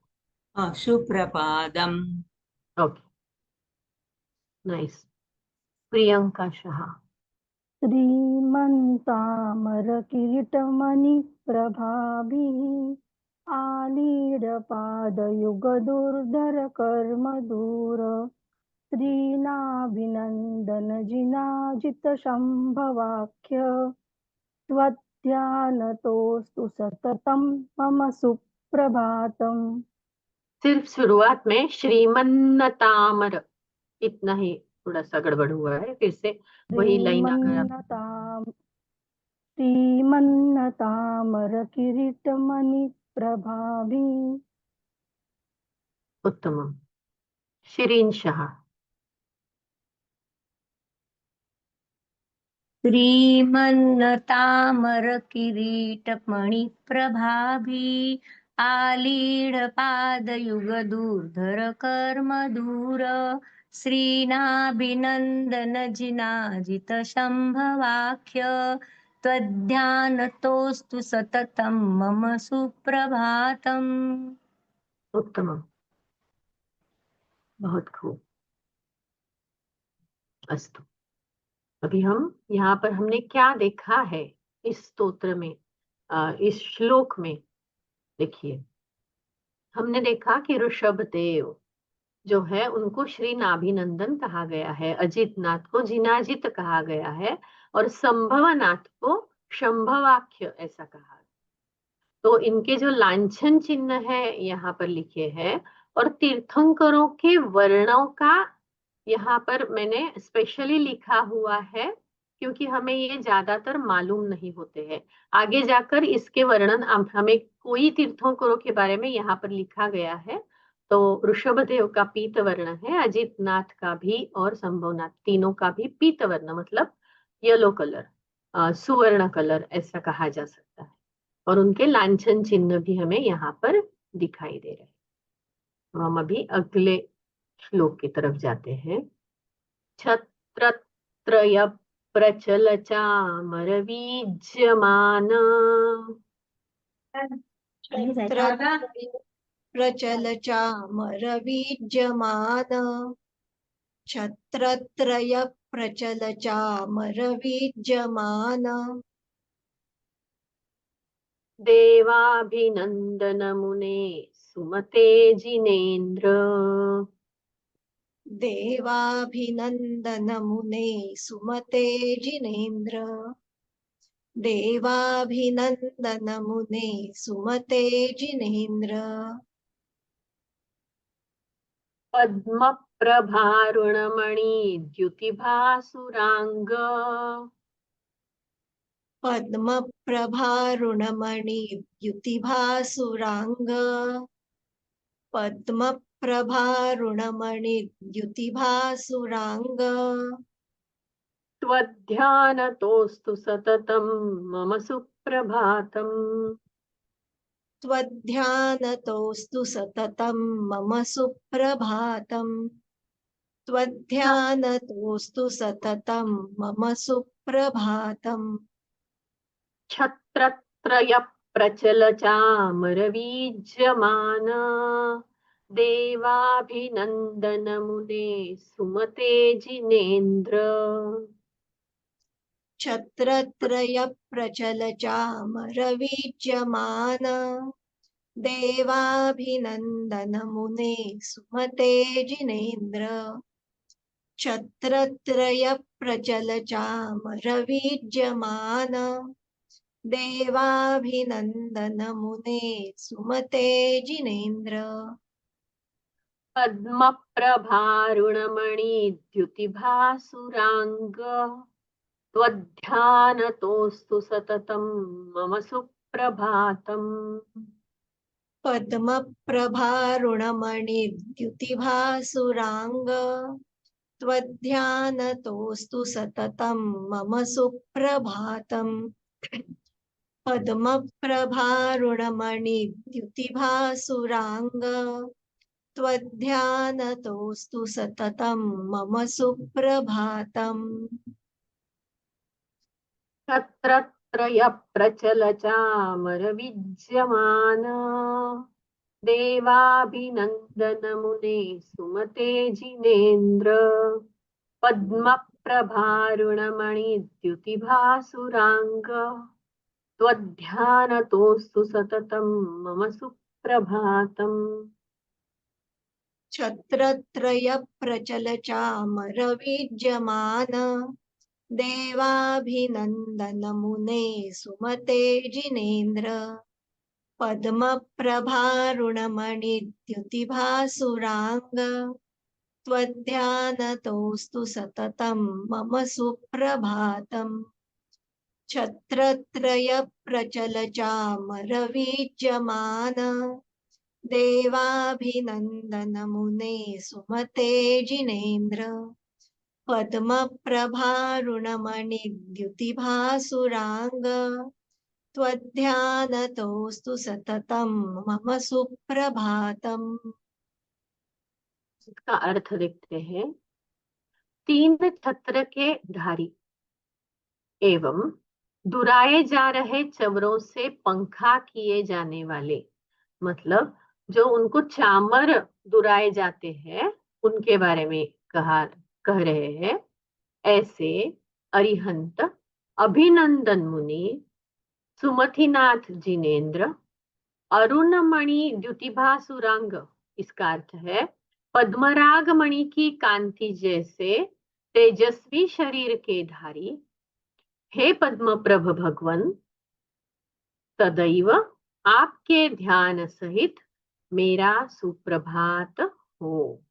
सुप्रभातम्। Okay, nice. प्रियंका शाह। श्रीमन्तामरकिरीटमणिप्रभाभिः आलीडपादयुगधुर्धर कर्मदूर श्रीनाभिनन्दनजिनाजितशम्भवाख्य त्वध्यानतोस्तु सततं मम सुप्रभातम्। सिर्फ शुरुआत में श्रीमन्नतामर इतना ही थोड़ा सा गड़बड़ हुआ है, फिर से वही लाइन अगर श्रीमन्नतामरकिरीटमणिप्रभाभिः। उत्तम। शिरीन शाह। श्रीमन्नतामरकिरीटमणिप्रभाभिः आलीढपादयुगधुर्धर कर्मदूर श्रीनाभिनन्दनजिनाजितशम्भवाख्य त्वध्यानतोस्तु सततं मम सुप्रभातम्। उत्तम, बहुत खूब। अस्तु, अभी हम यहाँ पर हमने क्या देखा है इस स्तोत्र में, इस श्लोक में। देखिए, हमने देखा कि ऋषभदेव जो है उनको श्री नाभिनंदन कहा गया है, अजित नाथ को जिनाजित कहा गया है, और संभवनाथ को शंभवाख्य ऐसा कहा। तो इनके जो लांछन चिन्ह है यहाँ पर लिखे हैं, और तीर्थंकरों के वर्णों का यहाँ पर मैंने स्पेशली लिखा हुआ है, क्योंकि हमें ये ज्यादातर मालूम नहीं होते हैं। आगे जाकर इसके वर्णन हमें कोई तीर्थंकरों के बारे में यहाँ पर लिखा गया है। तो ऋषभदेव का पीत वर्ण है, अजित नाथ का भी और संभवनाथ तीनों का भी पीत वर्ण, मतलब येलो कलर, सुवर्ण कलर ऐसा कहा जा सकता है। और उनके लांछन चिन्ह भी हमें यहाँ पर दिखाई दे रहे हैं। तो हम अभी अगले श्लोक की तरफ जाते हैं। छत्रत्रय प्रचल चामरवीज्यमान प्रचल चामरवीज्यमान छत्रत्रय प्रचल चामरवीज्यमान देवाभिनंदन मुने सुमते जिनेन्द्र देवाभिनन्दन मुने सुमते जिनेन्द्र देवाभिनन्दन मुने सुमते जिनेन्द्र पद्म प्रभारुणमणि द्युतिभासुरांग पद्म प्रभारुणमणि द्युतिभासुरांग पद्म प्रभारुणमणि द्युतिभासुरांग त्वध्यानतोस्तु सततं मम सुप्रभातम्। त्वध्यानतोस्तु सततं मम सुप्रभातम्। त्वध्यानतोऽस्तु सततं मम सुप्रभातम्। छत्रत्रय प्रचल चामरवीज्यमान देवाभिनन्दन मुने सुमते जिनेन्द्र। छत्रत्रय प्रचल चामरवीज्यमान देवाभिनन्दन मुने सुमते जिनेन्द्र। छत्रत्रय प्रचल चामरवीज्यमान देवाभिनन्दन मुने सुमते जिनेन्द्र। पद्मप्रभारुणमणिद्युतिभासुराङ्ग त्वध्यानतोऽस्तु सततं मम सुप्रभातम्। पद्मप्रभारुणमणिद्युतिभासुराङ्ग त्वध्यानतोऽस्तु सततं मम सुप्रभातम्। पद्मप्रभारुणमणिद्युतिभासुराङ्ग त्वध्यानतोऽस्तु सततं मम सुप्रभातम्। छत्रत्रय प्रचल चामरविज्यमान देवाभिनन्दन मुने सुमते जिनेन्द्र। पद्मप्रभारुणमणिद्युतिभासुराङ्ग त्वध्यानतोऽस्तु सततं मम सुप्रभातम्। छत्रत्रय प्रचल चामरविज्यमान देवाभिनन्दन मुने सुमते जिनेन्द्र। पद्मप्रभारुणमणिद्युतिभासुराङ्ग त्वध्यानतोऽस्तु सततं मम सुप्रभातम्। छत्रत्रय प्रचल चामरवीज्यमान देवाभिनन्दन मुने सुमते जिनेन्द्र। पद्मप्रभारुणमणिद्युतिभासुराङ्ग त्वध्यानतोऽस्तु सततं मम सुप्रभातम्। इसका अर्थ देखते हैं। 3 छत्र के धारी एवं दुराए जा रहे चवरों से पंखा किए जाने वाले, मतलब जो उनको चामर दुराए जाते हैं उनके बारे में कह रहे हैं। ऐसे अरिहंत अभिनंदन मुनि सुमतिनाथ जिनेन्द्र अरुणमणि द्युतिभासुरांग, इसका अर्थ है पद्मराग मणि की कांति जैसे तेजस्वी शरीर के धारी, हे पद्मप्रभ भगवन, सदैव आपके ध्यान सहित मेरा सुप्रभात हो।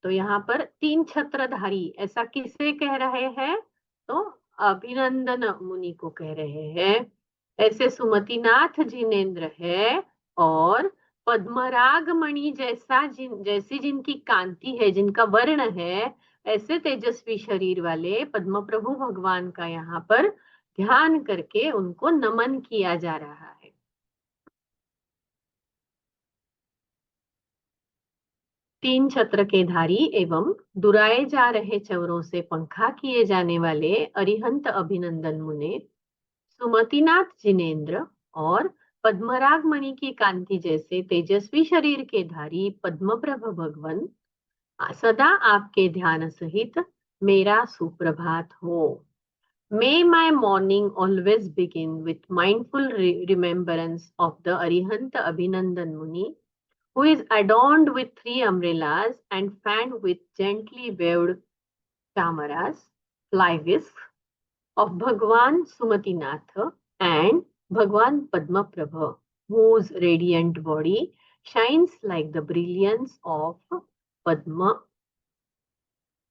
तो यहाँ पर 3 छत्रधारी ऐसा किसे कह रहे हैं? तो अभिनंदन मुनि को कह रहे हैं। ऐसे सुमतिनाथ जिनेन्द्र है और पद्मराग मणि जैसी जिनकी कांति है, जिनका वर्ण है, ऐसे तेजस्वी शरीर वाले पद्म प्रभु भगवान का यहाँ पर ध्यान करके उनको नमन किया जा रहा है। तीन छत्र के धारी एवं दुराए जा रहे चवरों से पंखा किए जाने वाले अरिहंत अभिनंदन मुने सुमतिनाथ जिनेन्द्र और पद्मराग मणि की कांति जैसे तेजस्वी शरीर के धारी पद्मप्रभ भगवन, सदा आपके ध्यान सहित मेरा सुप्रभात हो। May my morning always begin with mindful remembrance of the Arihanta Abhinandan Muni, who is adorned with 3 umbrellas and fanned with gently waved chamaras, fly whisks, of Bhagwan Sumatinath and Bhagwan Padmaprabha, whose radiant body shines like the brilliance of Padma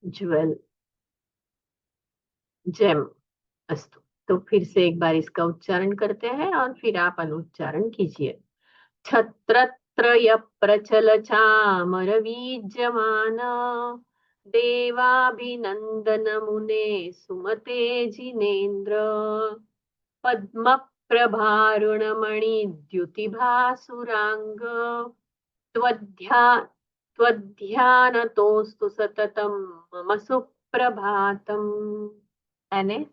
gem. अस्तु, तो फिर से एक बार इसका उच्चारण करते हैं और फिर आप अनुच्चारण कीजिए। छत्रत्रय प्रचल चामर वीज्यमान देवाभिनंदन मुने सुमते जिनेन्द्र पद्म प्रभारुणमणि द्युतिभासुरांग त्वध्यानतोऽस्तु सततं मम सुप्रभातम्। एने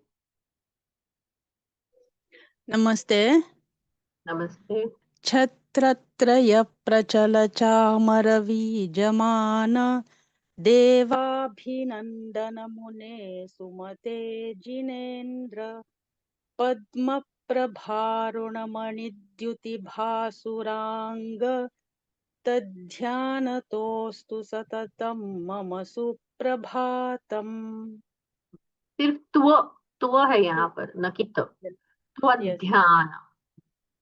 नमस्ते। नमस्ते। छत्रत्रयप्रचलचामरवीजमान देवाभिनन्दनमुने सुमते जिनेन्द्र पद्मप्रभारुणमणिद्युतिभासुराङ्ग तद्ध्यानतोऽस्तु सततं मम सुप्रभातम्। सिर्फ त्व है यहाँ पर, न कि त। त्वध्यान।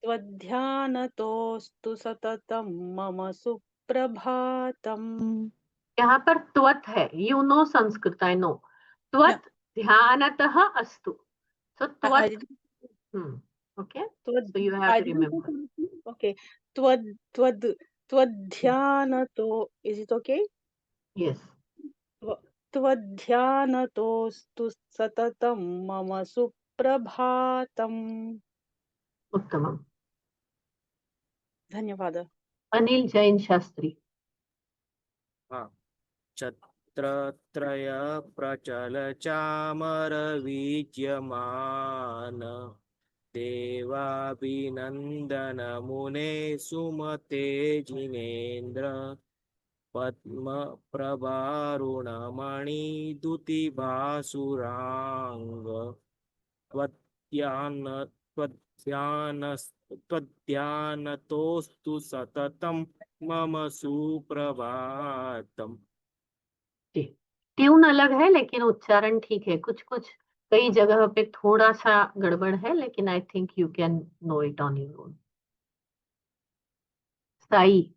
त्वध्यानतोऽस्तु सततं मम सुप्रभातम्। यहाँ पर त्वत् है, you know Sanskrit, I know. त्वत् ध्यानतः अस्तु, सो त्वत्। Okay, so you have to remember. Okay, त्वध्यानतो, is it okay? Yes. त्वध्यानतोऽस्तु सततं मम सुप्रभातम्। उत्तमम्। धन्यवादः। अनिल जैन शास्त्री। छत्रत्रय प्रचल चामर विद्यमान देवाभिनन्दन मुने सुमते जिनेन्द्र पद्म प्रभारुणमणिदुतिभासुराङ्ग त्वध्यानतोऽस्तु सततं मम सुप्रभातम्। ट्यून अलग है लेकिन उच्चारण ठीक है। कुछ कुछ कई जगह पे थोड़ा सा गड़बड़ है, लेकिन I think you can know it on your own. Sai.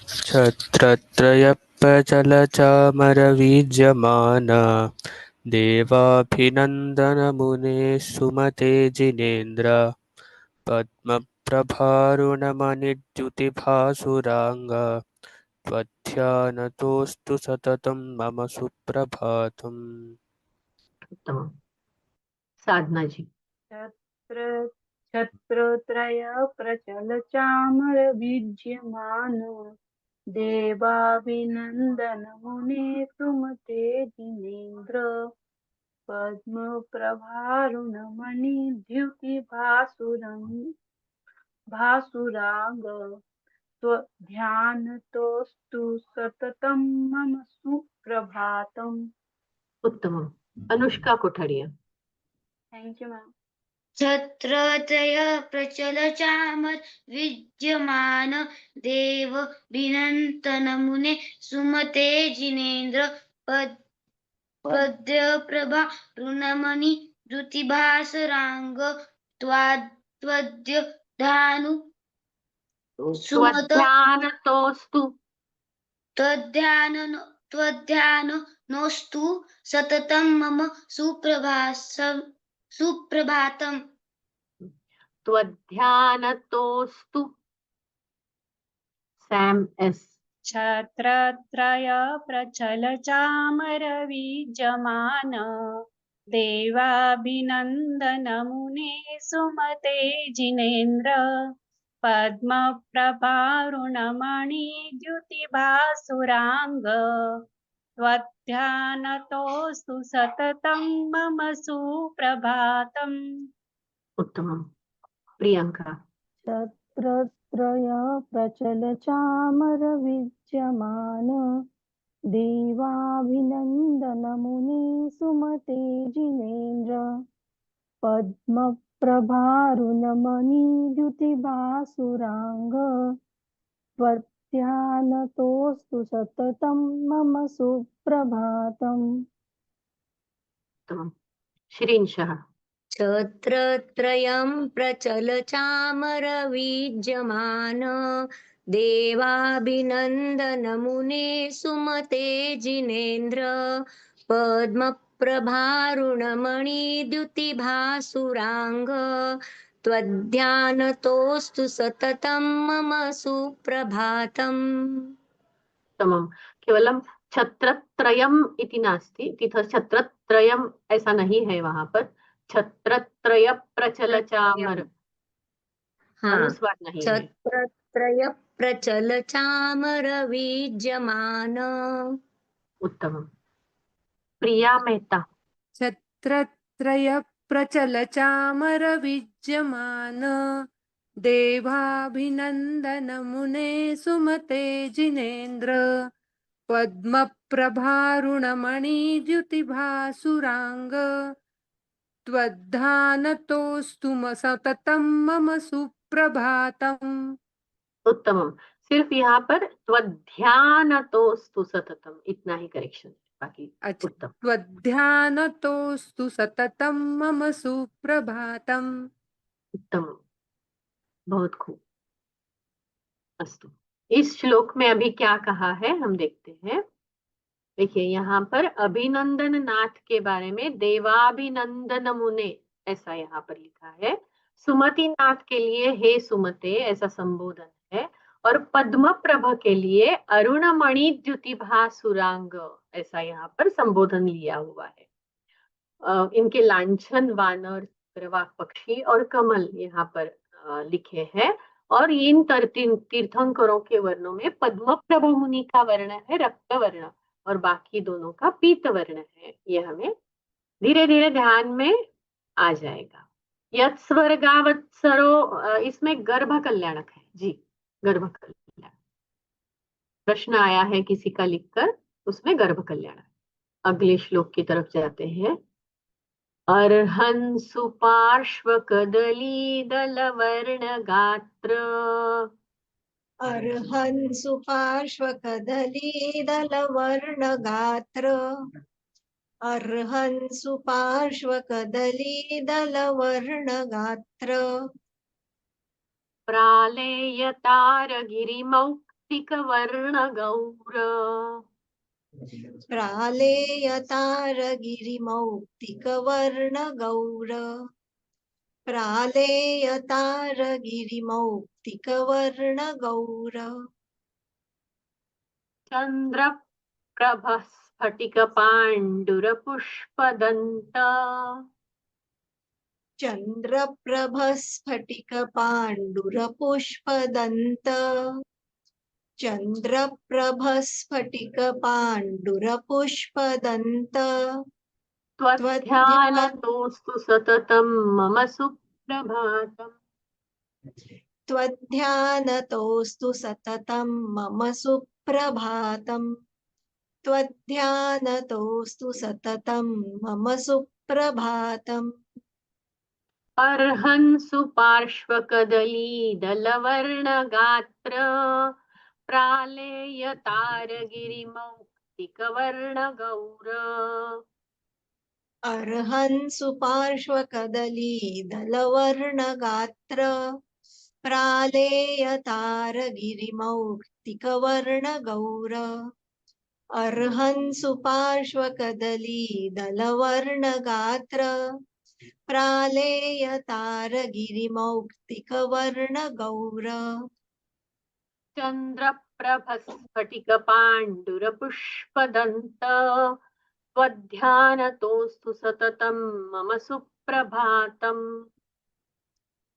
छत्रत्रय प्रचलचामरवीज्यमान देवाभिनन्दन मुने सुमते जिनेन्द्र पद्मप्रभारुणमणिद्युतिभासुराङ्ग त्वध्यानतोऽस्तु सततं मम सुप्रभातम्। उत्तम। साधना जी। छत्रत्रय प्रचल चामर विद्यमान देवाभिनन्दन मुने सुमते जिनेन्द्र पद्म प्रभारुणमणिद्युतिभासुराङ्ग त्वध्यानतोऽस्तु सततं मम सुप्रभातम्। उत्तम। Anushka Kothariya. Thank you ma'am. छत्रत्रय प्रचल चामर विद्यमान देवाभिनन्दन मुने सुमते जिनेन्द्र पद्य प्रभारुणमणि द्युतिभासुराङ्ग त्वध्यानतोऽस्तु सततं मम सुप्रभातम्। त्वध्यानतोऽस्तु। Sam S. छत्रत्रय प्रचल चामर विद्यमान देवाभिनन्दन मुने सुमते जिनेन्द्र पद्म प्रभारुणमणि द्युतिभासुराङ्ग त्वध्यानतोऽस्तु सततं मम सुप्रभातम्। उत्तमम्। प्रियंका। छत्रत्रय प्रचल चामर विद्यमान देवाभिनन्दन मुने सुमते जिनेन्द्र पद्म प्रभारुणमणिद्युतिभासुराङ्ग त्वध्यानतोऽस्तु सततं मम सुप्रभातम्। उत्तमम्। शिरीन शाह। छत्रत्रयं प्रचल चामर विद्यमान देवाभिनन्दन मुने सुमते जिनेन्द्र पद्म प्रभारुणमणिद्युतिभासुराङ्ग त्वध्यानतोऽस्तु सततं मम सुप्रभातम्। उत्तमम्। केवलम छत्रत्रयम् इति नास्ति, तिथं छत्रत्रयम् ऐसा नहीं है वहां पर। छत्रत्रय प्रचल चामर, अनुस्वार नहीं है। छत्रत्रय प्रचल चामर विद्यमान। उत्तमम्। प्रिया मेहता। छत्रत्रय प्रचल चामर विद्यमान देवाभिनंदन मुने सुमते जिनेन्द्र पद्म प्रभारुणमणि द्युतिभासुरांग त्वद्धानतोऽस्तु सततं मम सुप्रभातम्। उत्तमम। सिर्फ यहाँ पर त्वध्यानतोस्तु सततम इतना ही करेक्शन, बाकी अच्छा, उत्तम। त्वध्यानतोऽस्तु सततं मम सुप्रभातम्। उत्तम, बहुत खूब। अस्तु, इस श्लोक में अभी क्या कहा है हम देखते हैं। देखिए यहाँ पर अभिनंदन नाथ के बारे में देवाभिनंदन मुने ऐसा यहाँ पर लिखा है। सुमति नाथ के लिए हे सुमते ऐसा संबोधन है, और पद्म प्रभ के लिए अरुणमणि द्युतिभा सुरांग ऐसा यहाँ पर संबोधन लिया हुआ है। इनके लांछन वानर, चक्रवाक पक्षी और कमल यहाँ पर लिखे हैं, और इन तीर्थंकरों के वर्णों में पद्म प्रभ मुनि का वर्ण है रक्त वर्ण, और बाकी दोनों का पीत वर्ण है। ये हमें धीरे धीरे ध्यान में आ जाएगा। यत् स्वर्गावत्सरो, इसमें गर्भ कल्याणक है जी, गर्भ कल्याण प्रश्न आया है किसी का लिखकर, उसमें गर्भ कल्याण। अगले श्लोक की तरफ जाते हैं। अर्हन् सुपार्श्व कदली दल वर्ण गात्र, अर्हन् सुपार्श्व कदलीदल वर्ण गात्र, अर्हन् सुपार्श्व कदलीदल वर्ण गात्र, प्रालेयतार गिरिमौक्तिक वर्ण गौर, प्रालेयतार गिरिमौक्तिक वर्ण गौर, प्रालेयतार गिरिमौक्तिक वर्ण गौर, चंद्र प्रभ स्फटिक पांडुर पुष्पदंत, चंद्रप्रभ स्फटिक पांडुर पुष्पदंत, चंद्रप्रभ स्फटिक पांडुर पुष्पदंत, त्वध्यानतोऽस्तु सततं मम सुप्रभातम्। त्वध्यानतोऽस्तु सततं मम सुप्रभातम्, त्वध्यानतोऽस्तु सततं मम सुप्रभातम्। अर्हन् सुपार्श्व कदली दलवर्ण गात्र, प्रालेयतार गिरिमौक्तिक वर्ण गौर, अर्हन् सुपार्श्व कदली दलवर्ण गात्र, प्रालेयतार गिरिमौक्तिक वर्ण गौर, अर्हन् सुपार्श्व कदली दलवर्ण गात्र, प्रालेयतार गिरिमौक्तिक वर्ण गौर, चंद्र प्रभ स्फटिक पांडुर पुष्पदंत, त्वध्यानतोऽस्तु सततं मम सुप्रभातम्।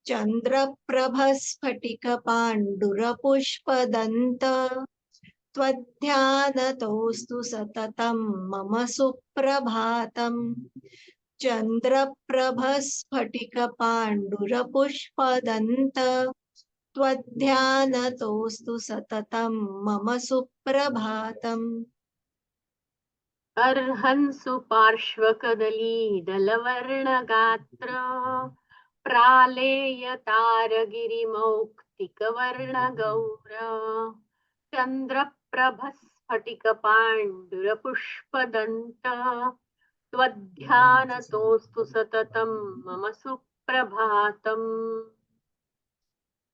चंद्रप्रभ स्फटिक पांडुर पुष्पदंत, त्वध्यानतोऽस्तु सततं मम सुप्रभातम्, चंद्रप्रभ स्फटिक पांडुर पुष्पदंत, त्वध्यानतोऽस्तु सततं मम सुप्रभातम्। अर्हन् सुपार्श्व कदली दलवर्ण गात्र, प्रालेयतार गिरिमौक्तिक वर्ण गौर, चंद्र प्रभ स्फटिक पांडुर पुष्पदंत, त्वध्यानतोऽस्तु सततं मम सुप्रभातम्।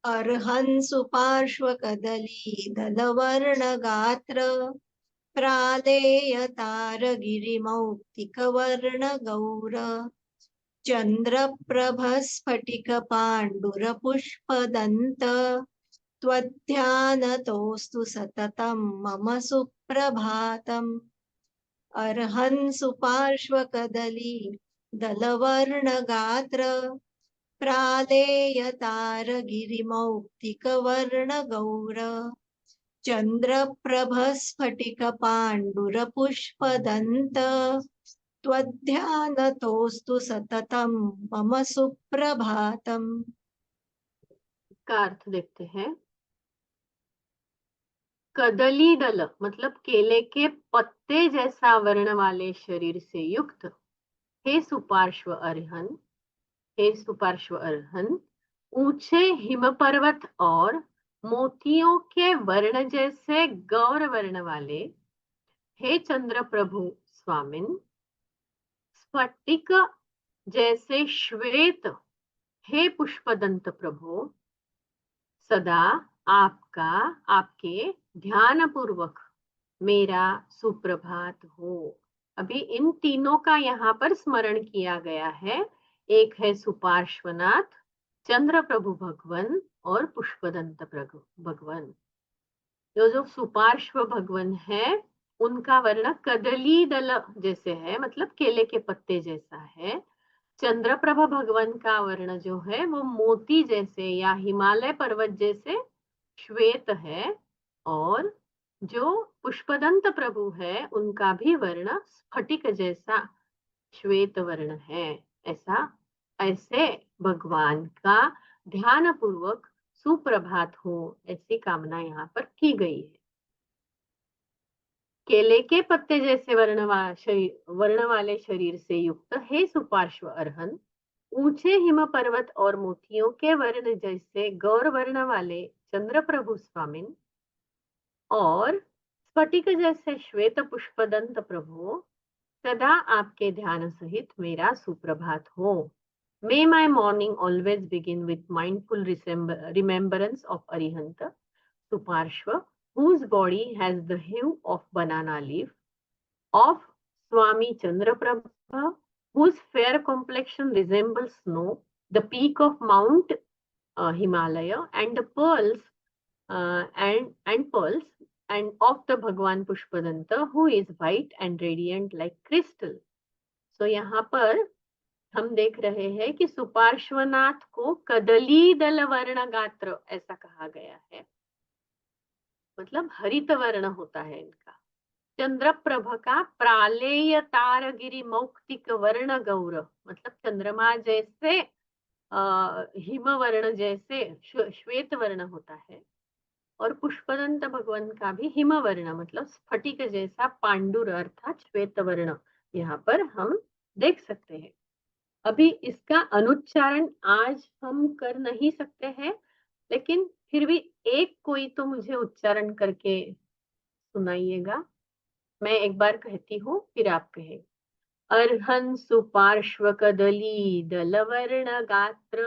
अर्हन् सुपार्श्व कदली दलवर्ण गात्र, प्रालेयतार गिरिमौक्तिक वर्ण गौर, चंद्रप्रभ स्फटिक पांडुर पुष्पदंत, त्वध्यानतोऽस्तु सततं मम सुप्रभातम्। अर्हन् सुपार्श्व कदली दलवर्ण गात्र, प्रालेयतारगिरिमौक्तिकवर्णगौर चन्द्रप्रभस्फटिकपाण्डुरपुष्पदन्त त्वध्यानतोऽस्तु सततं मम सुप्रभातम्। का अर्थ देखते हैं। कदली दल मतलब केले के पत्ते जैसा वर्ण वाले शरीर से युक्त हे सुपार्श्व अरहन, ऊंचे हिम पर्वत और मोतियों के वर्ण जैसे गौर वर्ण वाले हे चंद्र प्रभु स्वामिन, स्फटिक जैसे श्वेत हे पुष्पदंत प्रभु, सदा आपके ध्यान पूर्वक मेरा सुप्रभात हो। अभी इन तीनों का यहाँ पर स्मरण किया गया है। एक है सुपार्श्वनाथ, चंद्र प्रभु भगवन और पुष्पदंत प्रभु भगवन। जो सुपार्श्व भगवन है उनका वर्ण कदली दल जैसे है, मतलब केले के पत्ते जैसा है। चंद्रप्रभा भगवान का वर्ण जो है वो मोती जैसे या हिमालय पर्वत जैसे श्वेत है, और जो पुष्पदंत प्रभु है उनका भी वर्ण स्फटिक जैसा श्वेत वर्ण है। ऐसे भगवान का ध्यान पूर्वक सुप्रभात हो, ऐसी कामना यहाँ पर की गई है। केले के पत्ते जैसे वर्ण वाले शरीर से युक्त हे सुपार्श्व अरहन, ऊंचे हिम पर्वत और मोतियों के वर्ण जैसे गौर वर्ण वाले चंद्र प्रभु स्वामिन, और स्फटिक जैसे श्वेत पुष्पदंत प्रभु, सदा आपके ध्यान सहित मेरा सुप्रभात हो। May my morning always begin with mindful remembrance of Arihanta, Suparshva, whose body has the hue of banana leaf, of Swami Chandraprabha, whose fair complexion resembles snow, the peak of Mount Himalaya, and the pearls and of the Bhagwan Pushpadanta, who is white and radiant like crystal. So यहाँ पर हम देख रहे हैं कि सुपार्श्वनाथ को कदली दल वर्ण गात्र ऐसा कहा गया है, मतलब हरित वर्ण होता है इनका। चंद्रप्रभ का प्रालेय तारगिरी मौक्तिक वर्ण गौर, मतलब चंद्रमा जैसे हिम वर्ण जैसे श्वेत वर्ण होता है, और पुष्पदंत भगवान का भी हिम वर्ण मतलब स्फटिक जैसा पांडुर अर्थात श्वेत वर्ण यहाँ पर हम देख सकते हैं। अभी इसका अनुच्चारण आज हम कर नहीं सकते हैं, लेकिन फिर भी एक कोई तो मुझे उच्चारण करके सुनाइएगा। मैं एक बार कहती हूँ फिर आप कहें। अर्हन् सुपार्श्व कदली दलवर्ण गात्र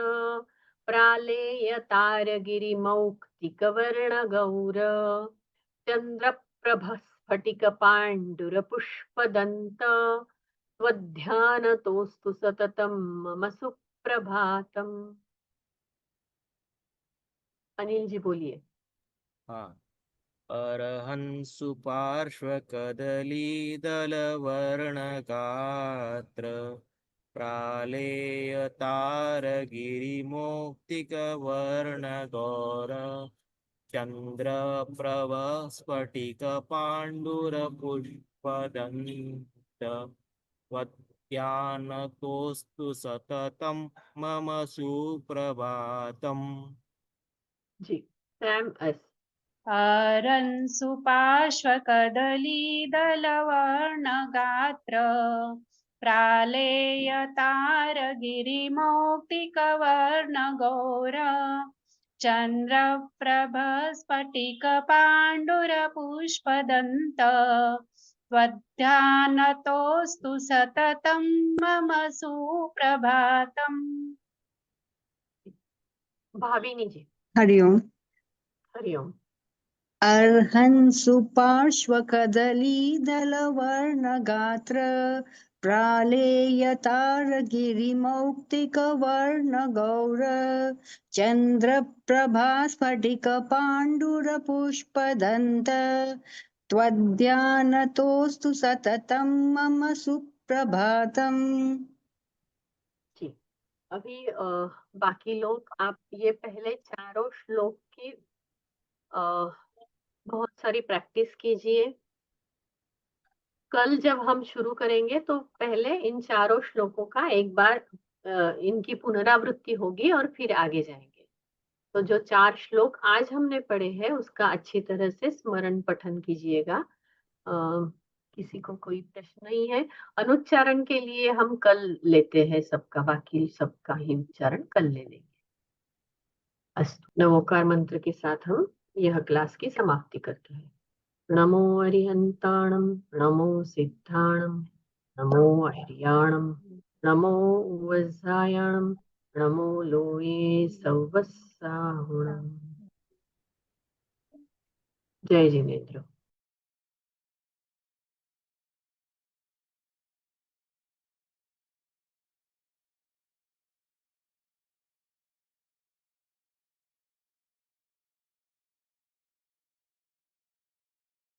प्रालेय तारगिरि मौक्तिक वर्ण गौर चंद्रप्रभ स्फटिक पांडुर पुष्पदंत त्वध्यानतोऽस्तु सततं मम सुप्रभातम्। अनिल जी बोलिए। हाँ। अर्हन् सुपार्श्वकदलीदलवर्णगात्र प्रालेयतारगिरिमौक्तिकवर्णगौर चन्द्रप्रभ स्फटिकपाण्डुरपुष्पदन्त त्वध्यानतोऽस्तु सततं मम सुप्रभातम्। जी सैम एस। हरन् सुपार्श्वकदलीदलवर्णगात्र प्रालेयतारगिरिमौक्तिकवर्णगौर चन्द्रप्रभस्फटिकपाण्डुरपुष्पदन्त त्वध्यानतोऽस्तु सततं मम सुप्रभातम्। भाविनी जी। हरिओम। हरिओम। अर्हन् सुपार्श्वकदलीदलवर्णगात्र प्रालेयतारगिरिमौक्तिकवर्णगौर चन्द्रप्रभास्फटिकपाण्डुरपुष्पदन्त त्वध्यानतोऽस्तु सततं मम सुप्रभातम्। जी अभी बाकी लोग आप ये पहले चारों श्लोक की बहुत सारी प्रैक्टिस कीजिए। कल जब हम शुरू करेंगे तो पहले इन चारों श्लोकों का एक बार इनकी पुनरावृत्ति होगी और फिर आगे जाएंगे। तो जो 4 श्लोक आज हमने पढ़े हैं उसका अच्छी तरह से स्मरण पठन कीजिएगा। किसी को कोई प्रश्न नहीं है? अनुच्चारण के लिए हम कल लेते हैं सबका, बाकी सबका ही उच्चारण कल ले लेंगे। अस्तु, नवोकार मंत्र के साथ हम यह क्लास की समाप्ति करते हैं। नमो अरिहंताणं, नमो सिद्धाणं, नमो ऐर्याणं, नमो वज्रायणं, नमो लोये सवस्साहुणम्। जय जिनेन्द्र।